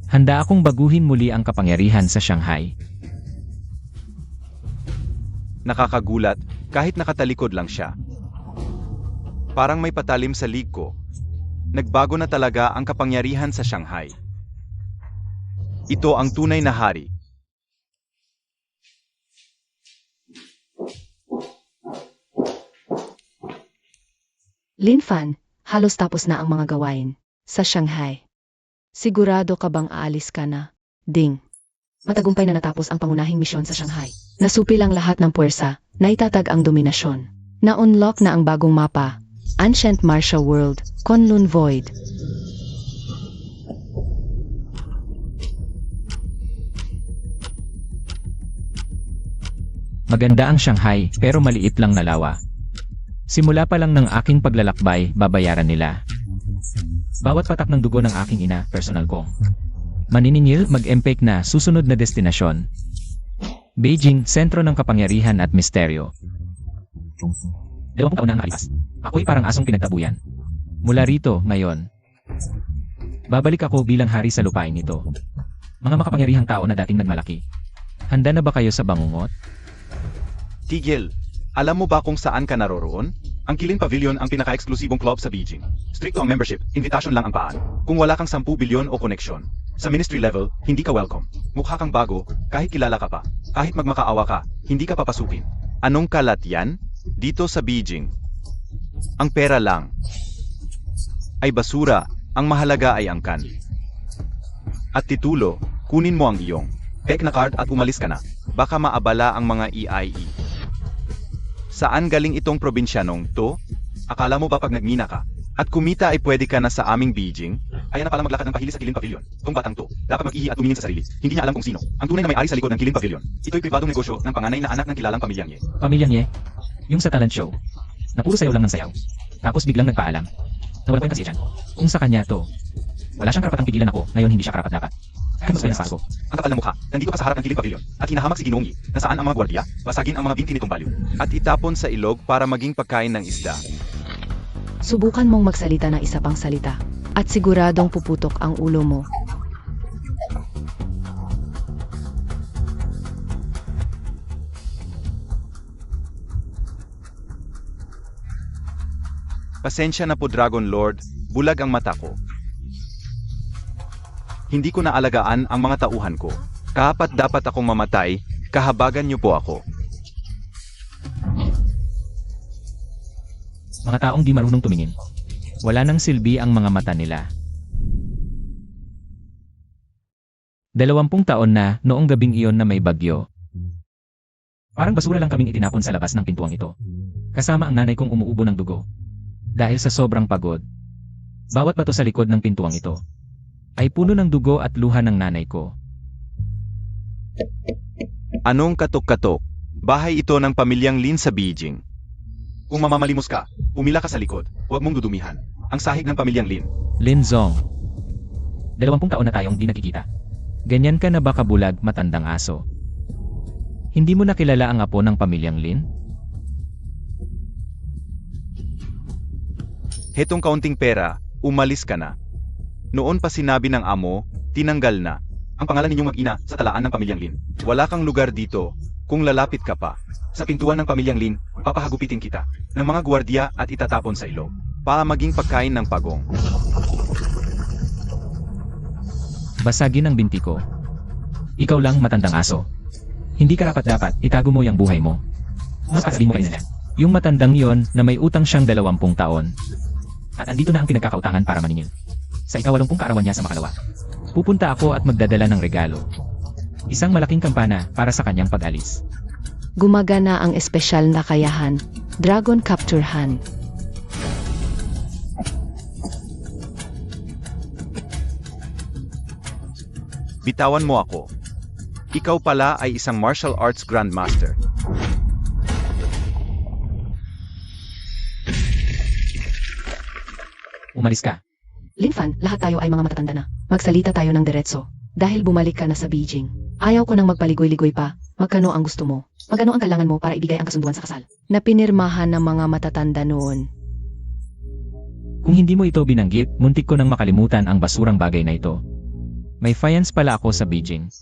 handa akong baguhin muli ang kapangyarihan sa Shanghai. Nakakagulat, kahit nakatalikod lang siya. Parang may patalim sa lig ko. Nagbago na talaga ang kapangyarihan sa Shanghai. Ito ang tunay na hari. Lin Fan, halos tapos na ang mga gawain sa Shanghai. Sigurado ka bang aalis ka na? Ding. Matagumpay na natapos ang pangunahing misyon sa Shanghai. Nasupil ang lahat ng puwersa, naitatag ang dominasyon. Na-unlock na ang bagong mapa, Ancient Martial World, Kunlun Void. Maganda ang Shanghai, pero maliit lang na lawa. Simula pa lang ng aking paglalakbay, babayaran nila. Bawat patak ng dugo ng aking ina, personal kong maniningil mag-empake na susunod na destinasyon. Beijing, sentro ng kapangyarihan at misteryo. 20 taon na ang nakalipas. Ako'y parang asong pinagtabuyan. Mula rito, ngayon, babalik ako bilang hari sa lupain ito. Mga makapangyarihang tao na dating nagmalaki. Handa na ba kayo sa bangungot? Tigil, alam mo ba kung saan ka naroroon? Ang Kilin Pavilion ang pinaka-eksklusibong club sa Beijing. Stricto ang membership, invitation lang ang paan. Kung wala kang 10 bilyon o koneksyon, sa ministry level, hindi ka welcome. Mukha kang bago, kahit kilala ka pa. Kahit magmakaawa ka, hindi ka papasukin. Anong kalat yan? Dito sa Beijing. Ang pera lang ay basura, ang mahalaga ay angkan. At titulo, kunin mo ang iyong pek na card at umalis ka na. Baka maabala ang mga EIE. Saan galing itong probinsyanong to? Akala mo ba pag nagmina ka at kumita ay pwede ka na sa aming Beijing? Kaya na palang maglakad ng pahili sa Kilin Pavilion. Tong batang to, dapat mag-ihi at tumingin sa sarili. Hindi niya alam kung sino. Ang tunay na may-ari sa likod ng Kilin Pavilion. Ito'y pribadong negosyo ng panganay na anak ng kilalang pamilyang Ye. Pamilyang Ye? Yung sa talent show, na puro sayaw lang ng sayaw. Tapos biglang nagpaalam. Nawala ko yung kasi dyan. Kung sa kanya to, wala siyang karapatang pigilan ako, ngayon hindi siya karapat-dapat. Kaya mas na ko. Ang kapal ng mukha, nandito ka sa harap ng Kilin Pavilion at hinahamak si Ginoong Yi, na saan ang mga gwardiya, basagin ang mga binti nitong balyo. At itapon sa ilog para maging pagkain ng isda. Subukan mong magsalita ng isa pang salita, at siguradong puputok ang ulo mo. Pasensya na po Dragon Lord, bulag ang mata ko. Hindi ko naalagaan ang mga tauhan ko. Kapat dapat akong mamatay, kahabagan niyo po ako. Mga taong di marunong tumingin. Wala nang silbi ang mga mata nila. 20 taon na noong gabing iyon na may bagyo. Parang basura lang kaming itinapon sa labas ng pintuang ito. Kasama ang nanay kong umuubo ng dugo. Dahil sa sobrang pagod. Bawat bato sa likod ng pintuang ito ay puno ng dugo at luha ng nanay ko. Anong katok-katok? Bahay ito ng pamilyang Lin sa Beijing. Kung mamamalimos ka, umila ka sa likod, huwag mong dudumihan. Ang sahig ng pamilyang Lin. Lin Zong. 20 taon na tayong di nakikita. Ganyan ka na ba kabulag, matandang aso? Hindi mo nakilala ang apo ng pamilyang Lin? Hetong kaunting pera, umalis ka na. Noon pa sinabi ng amo, tinanggal na. Ang pangalan ninyong mag-ina sa talaan ng pamilyang Lin. Wala kang lugar dito, kung lalapit ka pa. Sa pintuan ng pamilyang Lin, papahagupitin kita ng mga gwardiya at itatapon sa ilog. Maging pagkain ng pagong. Basagin ang binti ko. Ikaw lang, matandang aso. Hindi karapat-dapat, itago mo yung buhay mo. Mas pasabihin mo kayo nila. Yung matandang yon na may utang siyang 20 taon. At andito na ang pinagkakautangan para maningil. Sa ika-80 kaarawan niya sa makalawa. Pupunta ako at magdadala ng regalo. Isang malaking kampana para sa kanyang pag-alis. Gumagana ang espesyal na kayahan, Dragon Capture Hand. Bitawan mo ako. Ikaw pala ay isang martial arts grandmaster. Umalis ka. Lin Fan, lahat tayo ay mga matatanda na. Magsalita tayo ng diretso. Dahil bumalik ka na sa Beijing. Ayaw ko nang magpaligoy-ligoy pa. Magkano ang gusto mo? Magkano ang kailangan mo para ibigay ang kasunduan sa kasal? Na pinirmahan ng mga matatanda noon. Kung hindi mo ito binanggit, muntik ko nang makalimutan ang basurang bagay na ito. May fiance pala ako sa Beijing.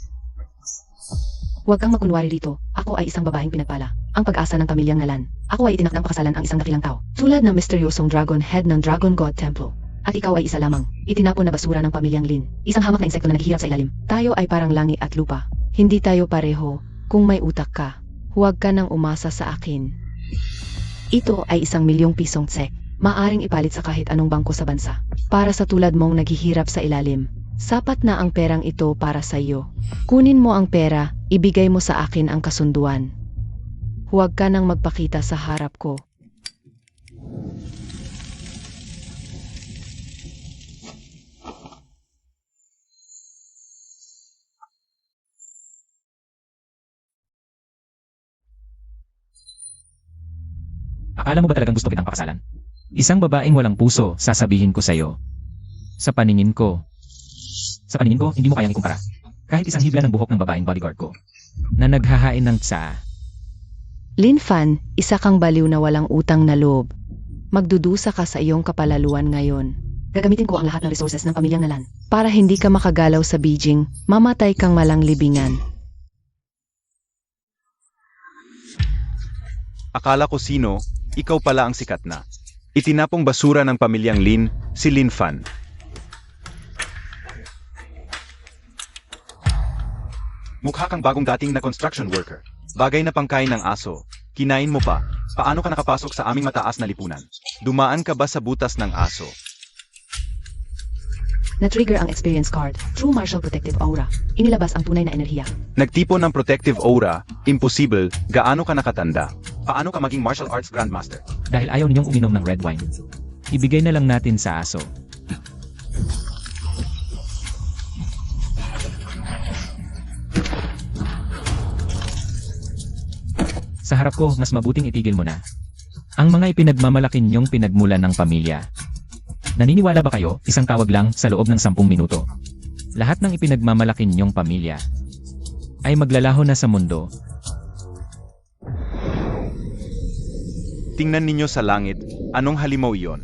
Huwag kang magkunwari rito. Ako ay isang babaeng pinagpala. Ang pag-asa ng pamilyang Nalan. Ako ay itinakdang pakasalan ang isang dakilang tao. Tulad ng misteryosong dragon head ng Dragon God Temple. At ikaw ay isa lamang. Itinapon na basura ng pamilyang Lin. Isang hamak na insekto na naghihirap sa ilalim. Tayo ay parang langit at lupa. Hindi tayo pareho. Kung may utak ka, huwag ka nang umasa sa akin. Ito ay 1,000,000 pisong tsek. Maaring ipalit sa kahit anong bangko sa bansa. Para sa tulad mong naghihirap sa ilalim. Sapat na ang perang ito para sa iyo. Kunin mo ang pera, ibigay mo sa akin ang kasunduan. Huwag ka nang magpakita sa harap ko. Akala mo ba talagang gusto kitang pakasalan? Isang babaeng walang puso, sasabihin ko sa'yo. Sa paningin ko, hindi mo kayang ikumpara. Kahit isang hibla ng buhok ng babaeng bodyguard ko, na naghahain ng tsa. Lin Fan, isa kang baliw na walang utang na loob. Magdudusa ka sa iyong kapalaluan ngayon. Gagamitin ko ang lahat ng resources ng pamilyang Nalan. Para hindi ka makagalaw sa Beijing, mamatay kang malang libingan. Akala ko sino, ikaw pala ang sikat na. Itinapong basura ng pamilyang Lin, si Lin Fan. Mukha kang bagong dating na construction worker. Bagay na pangkain ng aso. Kinain mo pa. Paano ka nakapasok sa aming mataas na lipunan? Dumaan ka ba sa butas ng aso? Na-trigger ang experience card, True Martial Protective Aura. Inilabas ang tunay na enerhiya. Nagtipon ng protective aura, imposible, gaano ka nakatanda? Paano ka maging martial arts grandmaster? Dahil ayaw ninyong uminom ng red wine. Ibigay na lang natin sa aso. Sa harap ko, mas mabuting itigil mo na. Ang mga ipinagmamalaki ninyong pinagmulan ng pamilya. Naniniwala ba kayo, isang tawag lang sa loob ng 10 minuto? Lahat ng ipinagmamalaki ninyong pamilya ay maglalaho na sa mundo. Tingnan ninyo sa langit, anong halimaw iyon?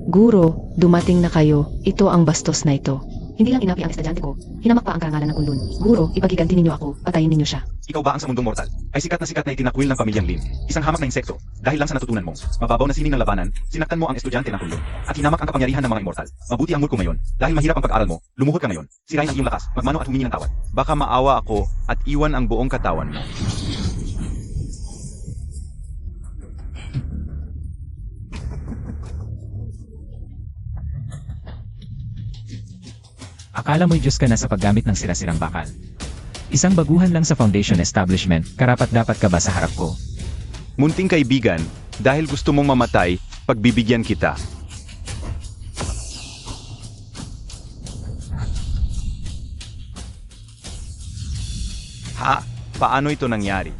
Guro, dumating na kayo, ito ang bastos na ito. Hindi lang inapi ang estudyante ko, hinamak pa ang karangalan ng Kunlun. Guro, ipagiganti ninyo ako, patayin ninyo siya. Ikaw ba ang sa mundong mortal? Ay sikat na itinakwil ng pamilyang Lin. Isang hamak na insekto. Dahil lang sa natutunan mo, mababaw na sining ng labanan, sinaktan mo ang estudyante ng Kunlun. At hinamak ang kapangyarihan ng mga immortal. Mabuti ang mood ko ngayon. Dahil mahirap ang pag-aaral mo, lumuhod ka ngayon. Sirain ang iyong lakas, magmano at humingi ng tawad. Baka maawa ako at iwan ang buong katawan mo. Akala mo'y Diyos ka na sa paggamit ng sira-sirang bakal. Isang baguhan lang sa foundation establishment, karapat-dapat ka ba sa harap ko? Munting kaibigan, dahil gusto mong mamatay, pagbibigyan kita. Ha? Paano ito nangyari?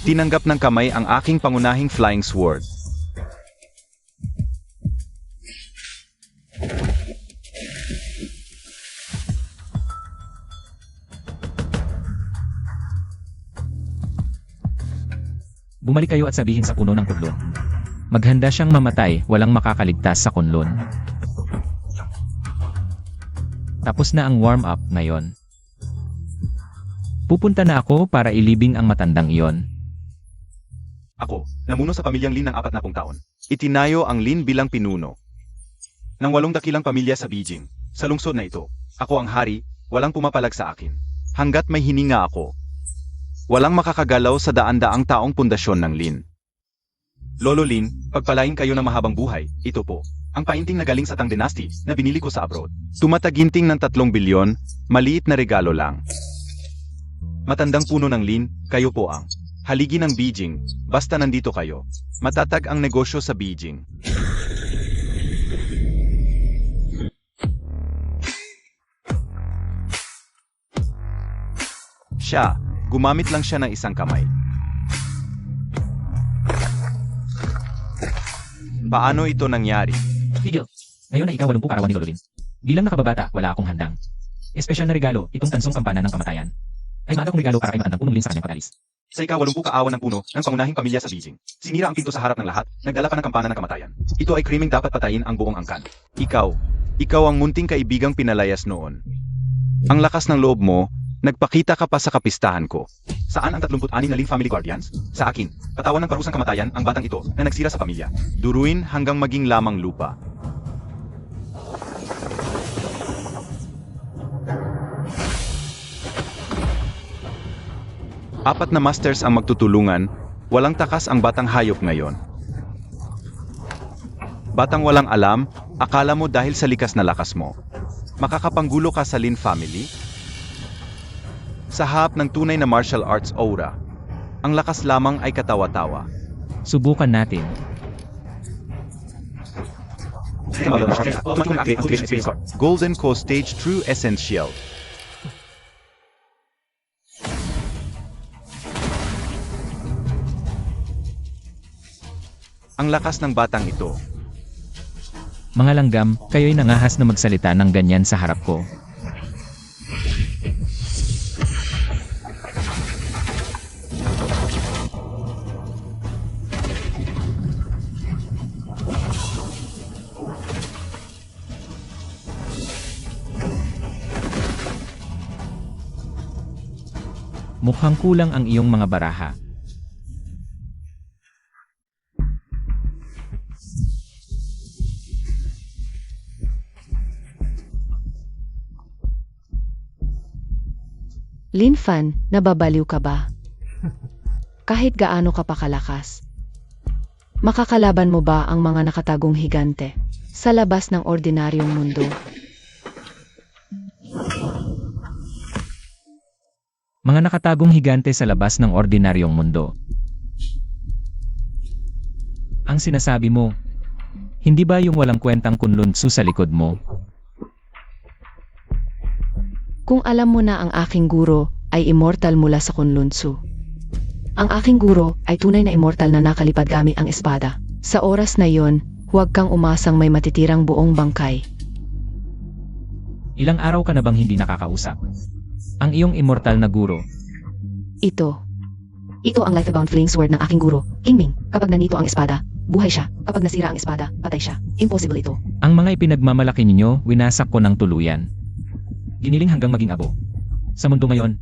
Tinanggap ng kamay ang aking pangunahing flying sword. Bumalik kayo at sabihin sa puno ng Kunlun. Maghanda siyang mamatay, walang makakaligtas sa Kunlun. Tapos na ang warm-up ngayon. Pupunta na ako para ilibing ang matandang iyon. Ako, namuno sa pamilyang Lin ng 40 taon. Itinayo ang Lin bilang pinuno ng 8 dakilang pamilya sa Beijing. Sa lungsod na ito, ako ang hari, walang pumapalag sa akin. Hanggat may hininga ako, walang makakagalaw sa daan-daang taong pundasyon ng Lin. Lolo Lin, pagpalain kayo ng mahabang buhay, ito po. Ang painting na galing sa Tang Dynasty na binili ko sa abroad. Tumataginting ng 3 bilyon, maliit na regalo lang. Matandang puno ng Lin, kayo po ang haligi ng Beijing, basta nandito kayo. Matatag ang negosyo sa Beijing. Siya, gumamit lang siya ng isang kamay. Paano ito nangyari? Tigil. Ngayon ay ikaw 80 karawan ni Lolo Lin. Bilang nakababata, wala akong handang. Espesyal na regalo, itong tansong kampanan ng kamatayan. Ay maaga kong regalo para kay matandang punong Lin sa kanyang patalis. Sa ika-80 kaawan ng puno ng pangunahing pamilya sa Beijing. Sinira ang pinto sa harap ng lahat, nagdala pa ng kampana ng kamatayan. Ito ay krimeng dapat patayin ang buong angkan. Ikaw ang munting kaibigang pinalayas noon. Ang lakas ng loob mo, nagpakita ka pa sa kapistahan ko. Saan ang 36 na Lin Family Guardians? Sa akin, katawan ng parusang kamatayan ang batang ito na nagsira sa pamilya. Duruin hanggang maging lamang lupa. Apat na masters ang magtutulungan, walang takas ang batang hayop ngayon. Batang walang alam, akala mo dahil sa likas na lakas mo, makakapanggulo ka sa Lin family? Sa hap ng tunay na martial arts aura, ang lakas lamang ay katawa-tawa. Subukan natin. Golden Co Stage True Essential. Ang lakas ng batang ito. Mga langgam, kayo'y nangahas na magsalita ng ganyan sa harap ko. Mukhang kulang ang iyong mga baraha. Lin Fan, nababaliw ka ba? Kahit gaano ka pa kalakas. Makakalaban mo ba ang mga nakatagong higante sa labas ng ordinaryong mundo? Mga nakatagong higante sa labas ng ordinaryong mundo. Ang sinasabi mo, hindi ba yung walang kwentang Kunlun Tzu sa likod mo? Kung alam mo na ang aking guro ay immortal mula sa Kunlun Tzu. Ang aking guro ay tunay na immortal na nakalipad gamit ang espada. Sa oras na yon, huwag kang umasang may matitirang buong bangkay. Ilang araw ka na bang hindi nakakausap? Ang iyong immortal na guro. Ito ang life-bound flaming sword ng aking guro, King Ming. Kapag nandito ang espada, buhay siya. Kapag nasira ang espada, patay siya. Impossible ito. Ang mga ipinagmamalaki ninyo, winasak ko ng tuluyan. Giniling hanggang maging abo. Sa mundo ngayon,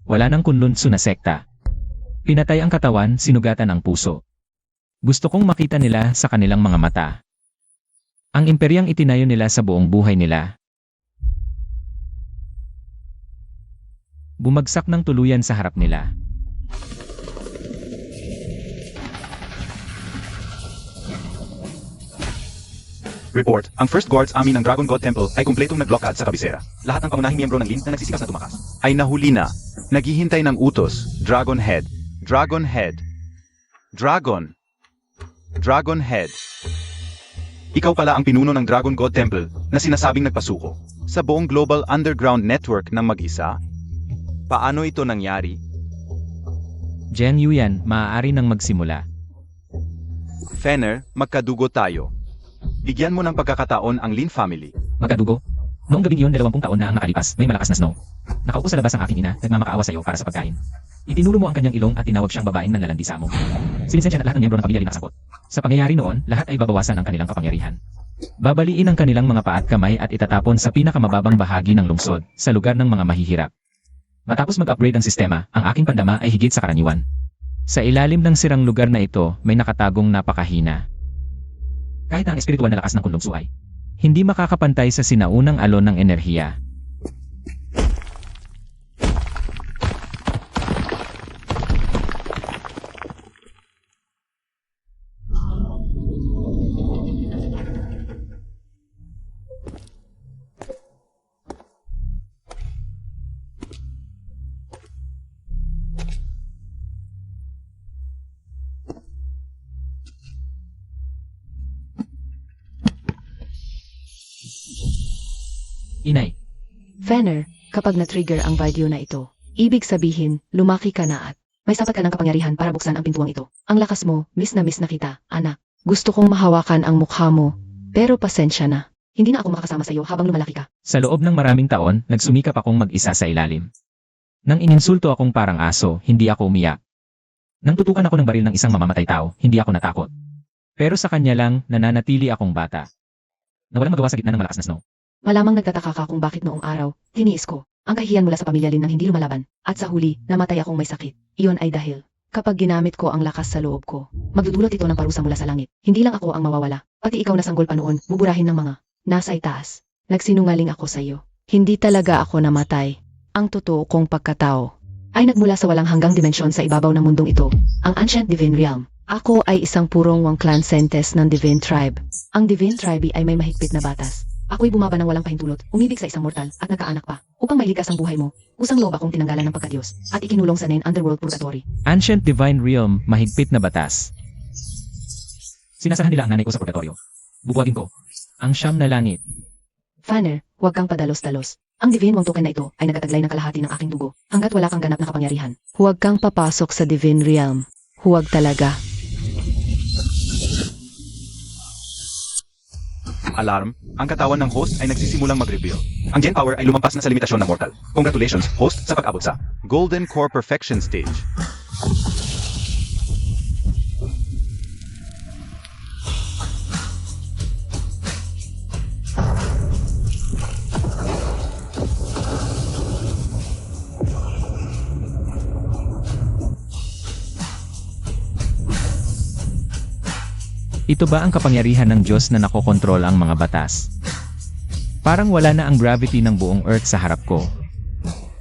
wala nang kunlunso na sekta. Pinatay ang katawan, sinugatan ang puso. Gusto kong makita nila sa kanilang mga mata. Ang imperyang itinayo nila sa buong buhay nila. Bumagsak ng tuluyan sa harap nila. Report, ang First Guards Army ng Dragon God Temple ay kumpletong nag-blockade sa kabisera. Lahat ng pangunahing miyembro ng Lin na nagsisikas na tumakas ay nahuli na. Naghihintay ng utos. Dragon Head. Dragon Head. Dragon. Dragon Head. Ikaw pala ang pinuno ng Dragon God Temple na sinasabing nagpasuko sa buong global underground network ng mag-isa? Paano ito nangyari? Jen Yuyan, maaari nang magsimula. Fenner, magkadugo tayo. Bigyan mo ng pagkakataon ang Lin family. Magkadugo? Noong gabing iyon, 20 taon na ang nakalipas, may malakas na snow. Nakaupo sa labas ang aking ina, nagmamakaawa sa iyo para sa pagkain. Itinuro mo ang kanyang ilong at tinawag siyang babaeng nanlalandi sa mo. Sinisensya na lahat ng miyembro ng pamilya Lin nakasakot. Sa pangyayari noon, lahat ay babawasan ang kanilang kapangyarihan. Babaliin ang kanilang mga paa at kamay at itatapon sa pinakamababang bahagi ng lungsod, sa lugar ng mga mahihirap. Matapos mag-upgrade ang sistema, ang aking pandama ay higit sa karaniwan. Sa ilalim ng sirang lugar na ito, may nakatagong napakahina. Kahit ang espiritual na lakas ng kunlungso ay hindi makakapantay sa sinaunang alon ng enerhiya. Inay, Fenner, kapag na-trigger ang video na ito, ibig sabihin, lumaki ka na at may sapat ka ng kapangyarihan para buksan ang pintuang ito. Ang lakas mo, miss na kita, anak. Gusto kong mahawakan ang mukha mo, pero pasensya na. Hindi na ako makakasama sa iyo habang lumalaki ka. sa loob ng maraming taon, nagsumikap akong mag-isa sa ilalim. Nang ininsulto akong parang aso, hindi ako umiyak. Nang tutukan ako ng baril ng isang mamamatay tao, hindi ako natakot. Pero sa kanya lang, nananatili akong bata. Na walang magawa sa gitna ng malakas na snow. Malamang nagtataka ka kung bakit noong araw, tiniis ko ang kahihiyan mula sa pamilya Lin nang hindi lumalaban, at sa huli, namatay akong may sakit. Iyon ay dahil, kapag ginamit ko ang lakas sa loob ko, magdudulot ito ng parusa mula sa langit. Hindi lang ako ang mawawala, pati ikaw na sanggol pa noon, buburahin ng mga nasa itaas. Nagsinungaling ako sa iyo. Hindi talaga ako namatay. Ang totoo kong pagkatao ay nagmula sa walang hanggang dimensyon sa ibabaw ng mundong ito, ang Ancient Divine Realm. Ako ay isang purong Wangclan Sentes ng Divine Tribe. Ang Divine Tribe ay may mahigpit na batas. Ako'y bumaba ng walang pahintulot, umibig sa isang mortal, at nagkaanak pa, upang mailigtas ang buhay mo. Usang loob akong tinanggalan ng pagkadiyos, at ikinulong sa Nine Underworld Purgatory. Ancient Divine Realm, mahigpit na batas. Sinasahan nila ang nanay ko sa purgatorio. Bubuwagin ko ang siyam na langit. Fanner, huwag kang padalos-dalos. Ang Divine Wang token na ito ay nagtataglay ng kalahati ng aking dugo, hanggat wala kang ganap na kapangyarihan. Huwag kang papasok sa Divine Realm. Huwag talaga. Alarm, ang katawan ng host ay nagsisimulang mag-reveal. Ang Gen Power ay lumampas na sa limitasyon ng mortal. Congratulations, host, sa pag-abot sa Golden Core Perfection Stage. Ito ba ang kapangyarihan ng Diyos na nakokontrol ang mga batas? Parang wala na ang gravity ng buong Earth sa harap ko.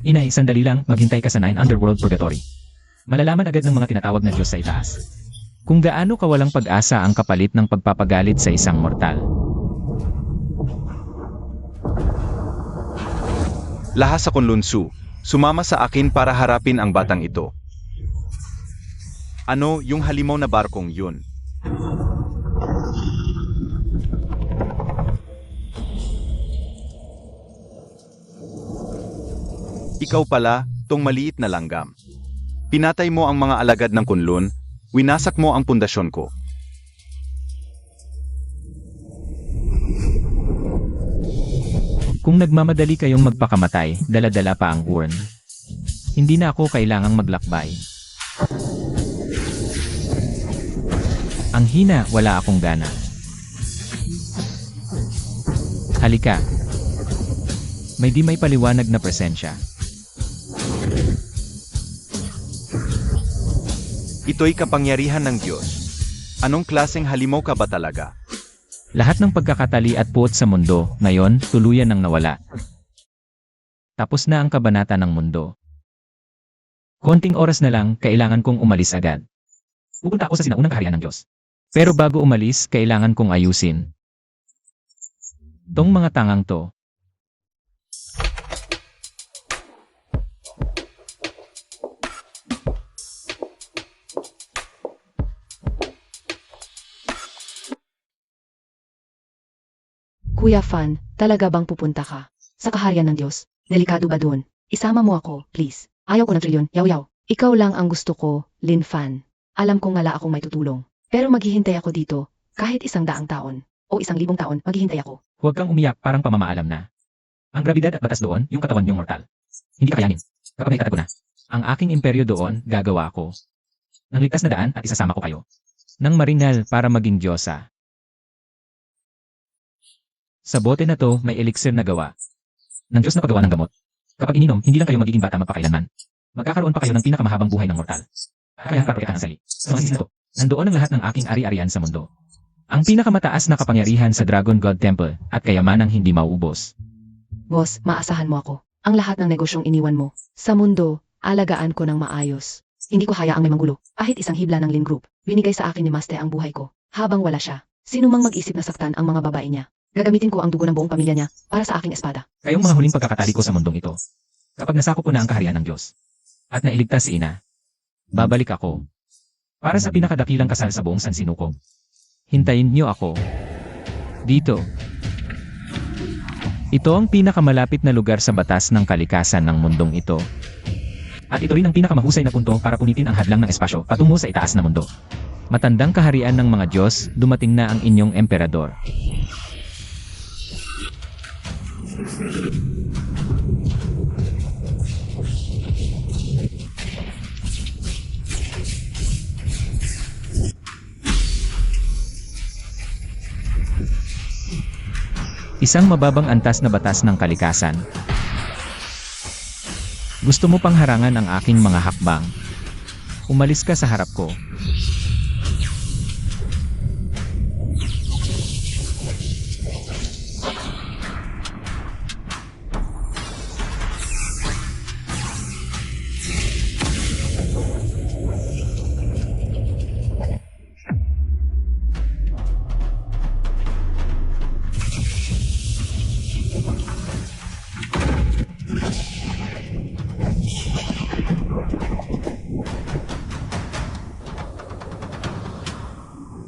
Inay, sandali lang, maghintay ka sa Nine Underworld Purgatory. Malalaman agad ng mga tinatawag na Diyos sa itaas kung gaano kawalang pag-asa ang kapalit ng pagpapagalit sa isang mortal. Lahas sa Kunlunsu, sumama sa akin para harapin ang batang ito. Ano yung halimaw na barkong yun? Ikaw pala, tong maliit na langgam. Pinatay mo ang mga alagad ng Kunlun, winasak mo ang pundasyon ko. Kung nagmamadali kayong magpakamatay, dala-dala pa ang urn. Hindi na ako kailangang maglakbay. Ang Ang hina, wala akong gana. Halika. May paliwanag na presensya. Ito'y kapangyarihan ng Diyos. Anong klaseng halimaw ka ba talaga? Lahat ng pagkakatali at puot sa mundo, ngayon, tuluyan nang nawala. Tapos na ang kabanata ng mundo. Konting oras na lang, kailangan kong umalis agad. Pupunta ako sa sinaunang kaharian ng Diyos. Pero bago umalis, kailangan kong ayusin tong mga tangang to. Kuya Fan, talaga bang pupunta ka? Sa kaharian ng Diyos, delikado ba dun? Isama mo ako, please. Ayaw ko ng trilyon, yaw-yaw. Ikaw lang ang gusto ko, Lin Fan. Alam kong wala akong may tutulong. Pero maghihintay ako dito, kahit 100 taon, o 1,000 taon, maghihintay ako. Huwag kang umiyak parang pamamaalam na. Ang grabidad at batas doon, yung katawan niyong mortal. Hindi ka kayanin. Kapag naitatago na, ang aking imperyo doon, gagawa ko. Nang ligtas na daan at isasama ko kayo. Nang maringal para maging Diyosa. Sa bote na to, may elixir na gawa. Ng Diyos na paggawa ng gamot. Kapag ininom, hindi lang kayo magiging bata magpakailanman. Magkakaroon pa kayo ng pinakamahabang buhay ng mortal. Kaya kaprotektahan ang sali. Sa mga sisis na to, nandoon ang lahat ng aking ari-arian sa mundo. Ang pinakamataas na kapangyarihan sa Dragon God Temple at kayamanang hindi mauubos. Boss, maasahan mo ako. Ang lahat ng negosyong iniwan mo. Sa mundo, alagaan ko ng maayos. Hindi ko hayaang may manggulo. Kahit isang hibla ng Lin Group, binigay sa akin ni Maste ang buhay ko. Habang wala siya, sino mang mag-isip na saktan ang mga babae niya. Gagamitin ko ang dugo ng buong pamilya niya para sa aking espada. Kayong mga huling pagkakatali ko sa mundong ito. Kapag nasako ko na ang kaharian ng Diyos at nailigtas si Ina, babalik ako para sa pinakadakilang kasal sa buong Sansinukob. Hintayin niyo ako dito. Ito ang pinakamalapit na lugar sa batas ng kalikasan ng mundong ito. At ito rin ang pinakamahusay na punto para punitin ang hadlang ng espasyo patungo sa itaas na mundo. Matandang kaharian ng mga Diyos, dumating na ang inyong emperador. Isang mababang antas na batas ng kalikasan. Gusto mo pang harangan ang aking mga hakbang? Umalis ka sa harap ko.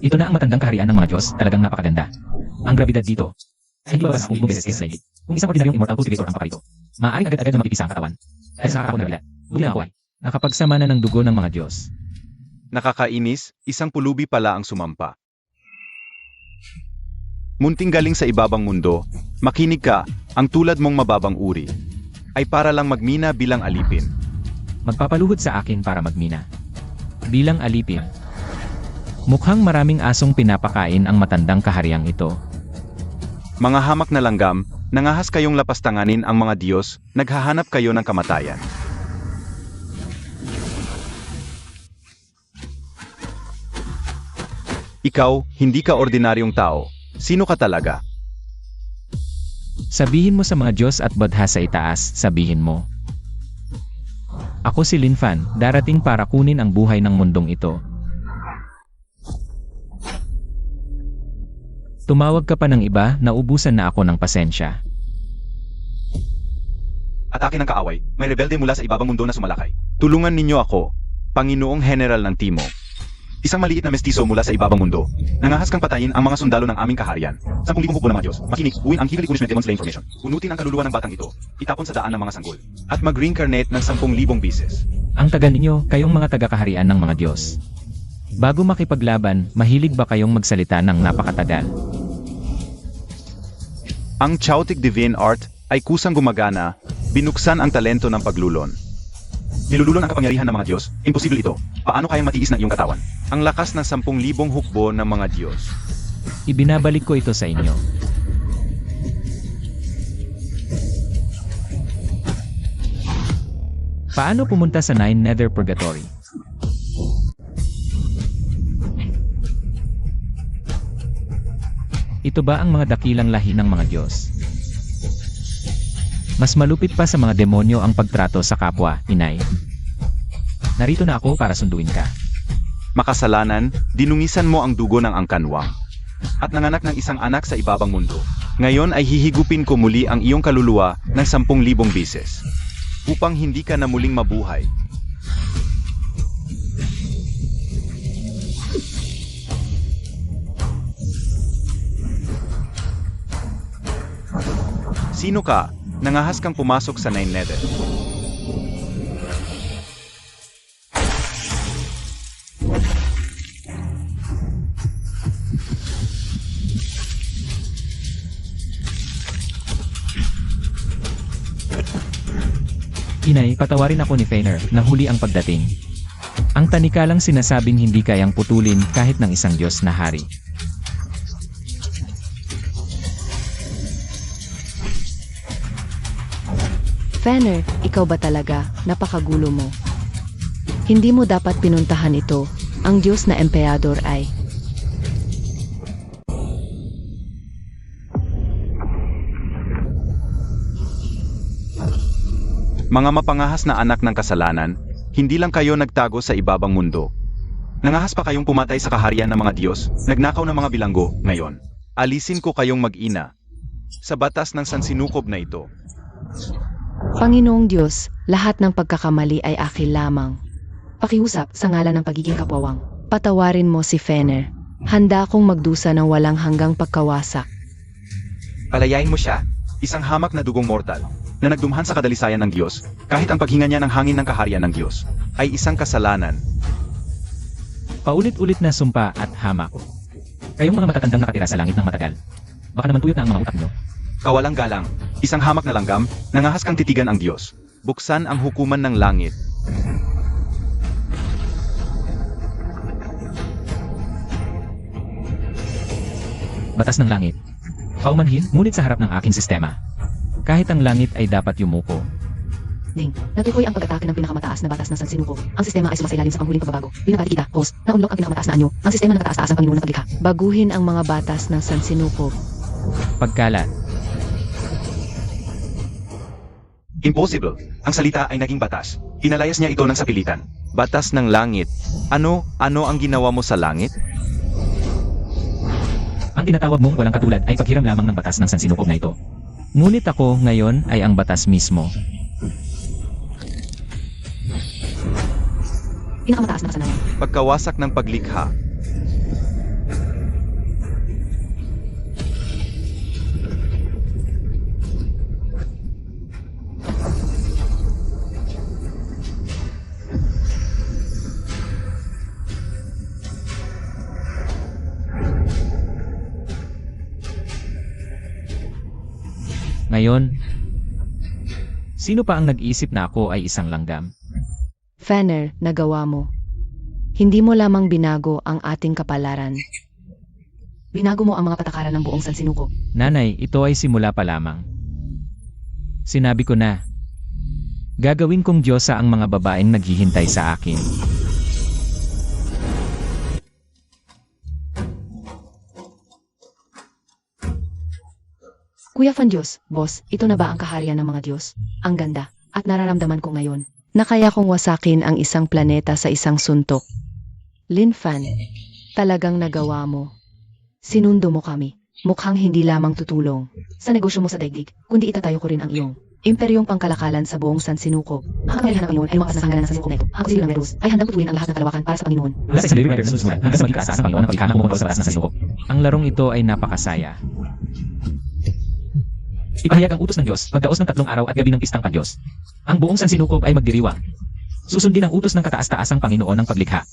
Ito na ang matandang kaharian ng mga Diyos, talagang napakaganda. Ang grabidad dito ay hindi babasa kung 5 beses kaysa sa ligid. Kung isang ordinaryong immortal cultivator ang paparito, maaaring agad-agad na mapipisa ang katawan. Dahil sa kakapong grabilad, buti lang ako ay nakapagsama na ng dugo ng mga Diyos. Nakakainis, isang pulubi pala ang sumampa. Munting galing sa ibabang mundo, makinig ka, ang tulad mong mababang uri, ay para lang magmina bilang alipin. Magpapaluhod sa akin para magmina. Bilang alipin. Mukhang maraming asong pinapakain ang matandang kahariang ito. Mga hamak na langgam, nangahas kayong lapastanganin ang mga Diyos, naghahanap kayo ng kamatayan. Ikaw, hindi ka ordinaryong tao. Sino ka talaga? Sabihin mo sa mga Diyos at badha sa itaas, sabihin mo. Ako si Lin Fan, darating para kunin ang buhay ng mundong ito. Tumawag ka pa ng iba, naubusan na ako ng pasensya. At akin ang kaaway, may rebelde mula sa ibabang mundo na sumalakay. Tulungan ninyo ako, Panginoong General ng Timog. Isang maliit na mestizo mula sa ibabang mundo. Nangahas kang patayin ang mga sundalo ng aming kaharian. 10,000 hukbo ng mga Diyos. Makinig, buuin ang Heavenly Punishment Demon Slain Formation. Unutin ang kaluluwa ng batang ito. Itapon sa daan ng mga sanggol. At mag-reincarnate ng 10,000 beses. Ang tagal ninyo, kayong mga taga-kaharian ng mga Diyos. Bago makipaglaban, mahilig ba kayong magsalita ng napakatagal? Ang Chaotic Divine Art ay kusang gumagana, binuksan ang talento ng paglulon. Nilululong ang kapangyarihan ng mga Diyos, imposible ito. Paano kayang matiis ng iyong katawan? Ang lakas ng 10,000 hukbo ng mga Diyos. Ibinabalik ko ito sa inyo. Paano pumunta sa Nine Nether Purgatory? Ito ba ang mga dakilang lahi ng mga Diyos? Mas malupit pa sa mga demonyo ang pagtrato sa kapwa, inay. Narito na ako para sunduin ka. Makasalanan, dinungisan mo ang dugo ng angkanwang. At nanganak ng isang anak sa ibabang mundo. Ngayon ay hihigupin ko muli ang iyong kaluluwa ng 10,000 bises. Upang hindi ka na muling mabuhay. Sino ka? Nangahas kang pumasok sa Nine Nether. Inay, patawarin ako ni Fener, nahuli ang pagdating. Ang tanikalang sinasabing hindi kayang putulin kahit ng isang Diyos na hari. Fener, ikaw ba talaga? Napakagulo mo. Hindi mo dapat pinuntahan ito. Ang Diyos na Emperador ay... Mga mapangahas na anak ng kasalanan, hindi lang kayo nagtago sa ibabang mundo. Nangahas pa kayong pumatay sa kaharian ng mga Diyos, nagnakaw ng mga bilanggo, ngayon. Alisin ko kayong mag-ina. Sa batas ng sansinukob na ito. Panginoong Diyos, lahat ng pagkakamali ay akin lamang. Pakiusap sa ngalan ng pagiging kapwawang. Patawarin mo si Fener. Handa akong magdusa ng walang hanggang pagkawasak. Palayain mo siya, isang hamak na dugong mortal, na nagdumhan sa kadalisayan ng Diyos, kahit ang paghinga niya ng hangin ng kaharian ng Diyos, ay isang kasalanan. Paulit-ulit na sumpa at hamak. Kayong mga matatandang nakatira sa langit ng matagal. Baka naman tuyot na ang mga utak nyo. Kawalang galang, isang hamak na langgam, nangahas kang titigan ang Diyos. Buksan ang hukuman ng langit. Batas ng langit. Paumanhin, ngunit sa harap ng aking sistema. Kahit ang langit ay dapat yumuko. Ding, natukoy ang pag-atake ng pinakamataas na batas ng sansinukob. Ang sistema ay sumasailalim sa panghuling pagbabago. Binabati kita, host, na-unlock ang pinakamataas na anyo. Ang sistema na nakataas-taas ang Panginoon ng paglikha. Baguhin ang mga batas ng sansinukob. Pagkalat. Impossible. Ang salita ay naging batas. Hinalayas niya ito ng sapilitan. Batas ng langit. Ano ang ginawa mo sa langit? Ang tinatawag mong walang katulad ay paghiram lamang ng batas ng sansinukob na ito. Ngunit ako ngayon ay ang batas mismo. Pinakamataas na kasalanan. Pagkawasak ng paglikha. Ngayon, sino pa ang nag-iisip na ako ay isang langgam? Fener, nagawa mo. Hindi mo lamang binago ang ating kapalaran. Binago mo ang mga patakaran ng buong sansinukob. Nanay, ito ay simula pa lamang. Sinabi ko na, gagawin kong Diyosa ang mga babaeng naghihintay sa akin. Kuya Fan Diyos, boss, ito na ba ang kaharian ng mga Diyos? Ang ganda, at nararamdaman ko ngayon, na kaya kong wasakin ang isang planeta sa isang suntok. Lin Fan, talagang nagawa mo. Sinundo mo kami. Mukhang hindi lamang tutulong sa negosyo mo sa daigdig, kundi itatayo ko rin ang iyong imperyong pangkalakalan sa buong sansinukob. Ang kapangyarihan ng Panginoon ay lumakas na sa hangganan ng sansinukob na ito. Ang konsilyo ng Meros ay handang putulin ang lahat ng kalawakan para sa Panginoon. Wala sa isang living writer na susunod hanggang sa maging kaasas ang Panginoon ng paglikha ng bumubuo sa batas ng sansinukob. Ang larong ito ay napakasaya. Ipahayag ang utos ng Diyos, pagdaos ng 3 araw at gabi ng pistang Diyos. Ang buong sansinukob ay magdiriwang. Susundin ang utos ng kataas-taasang Panginoon ng paglikha.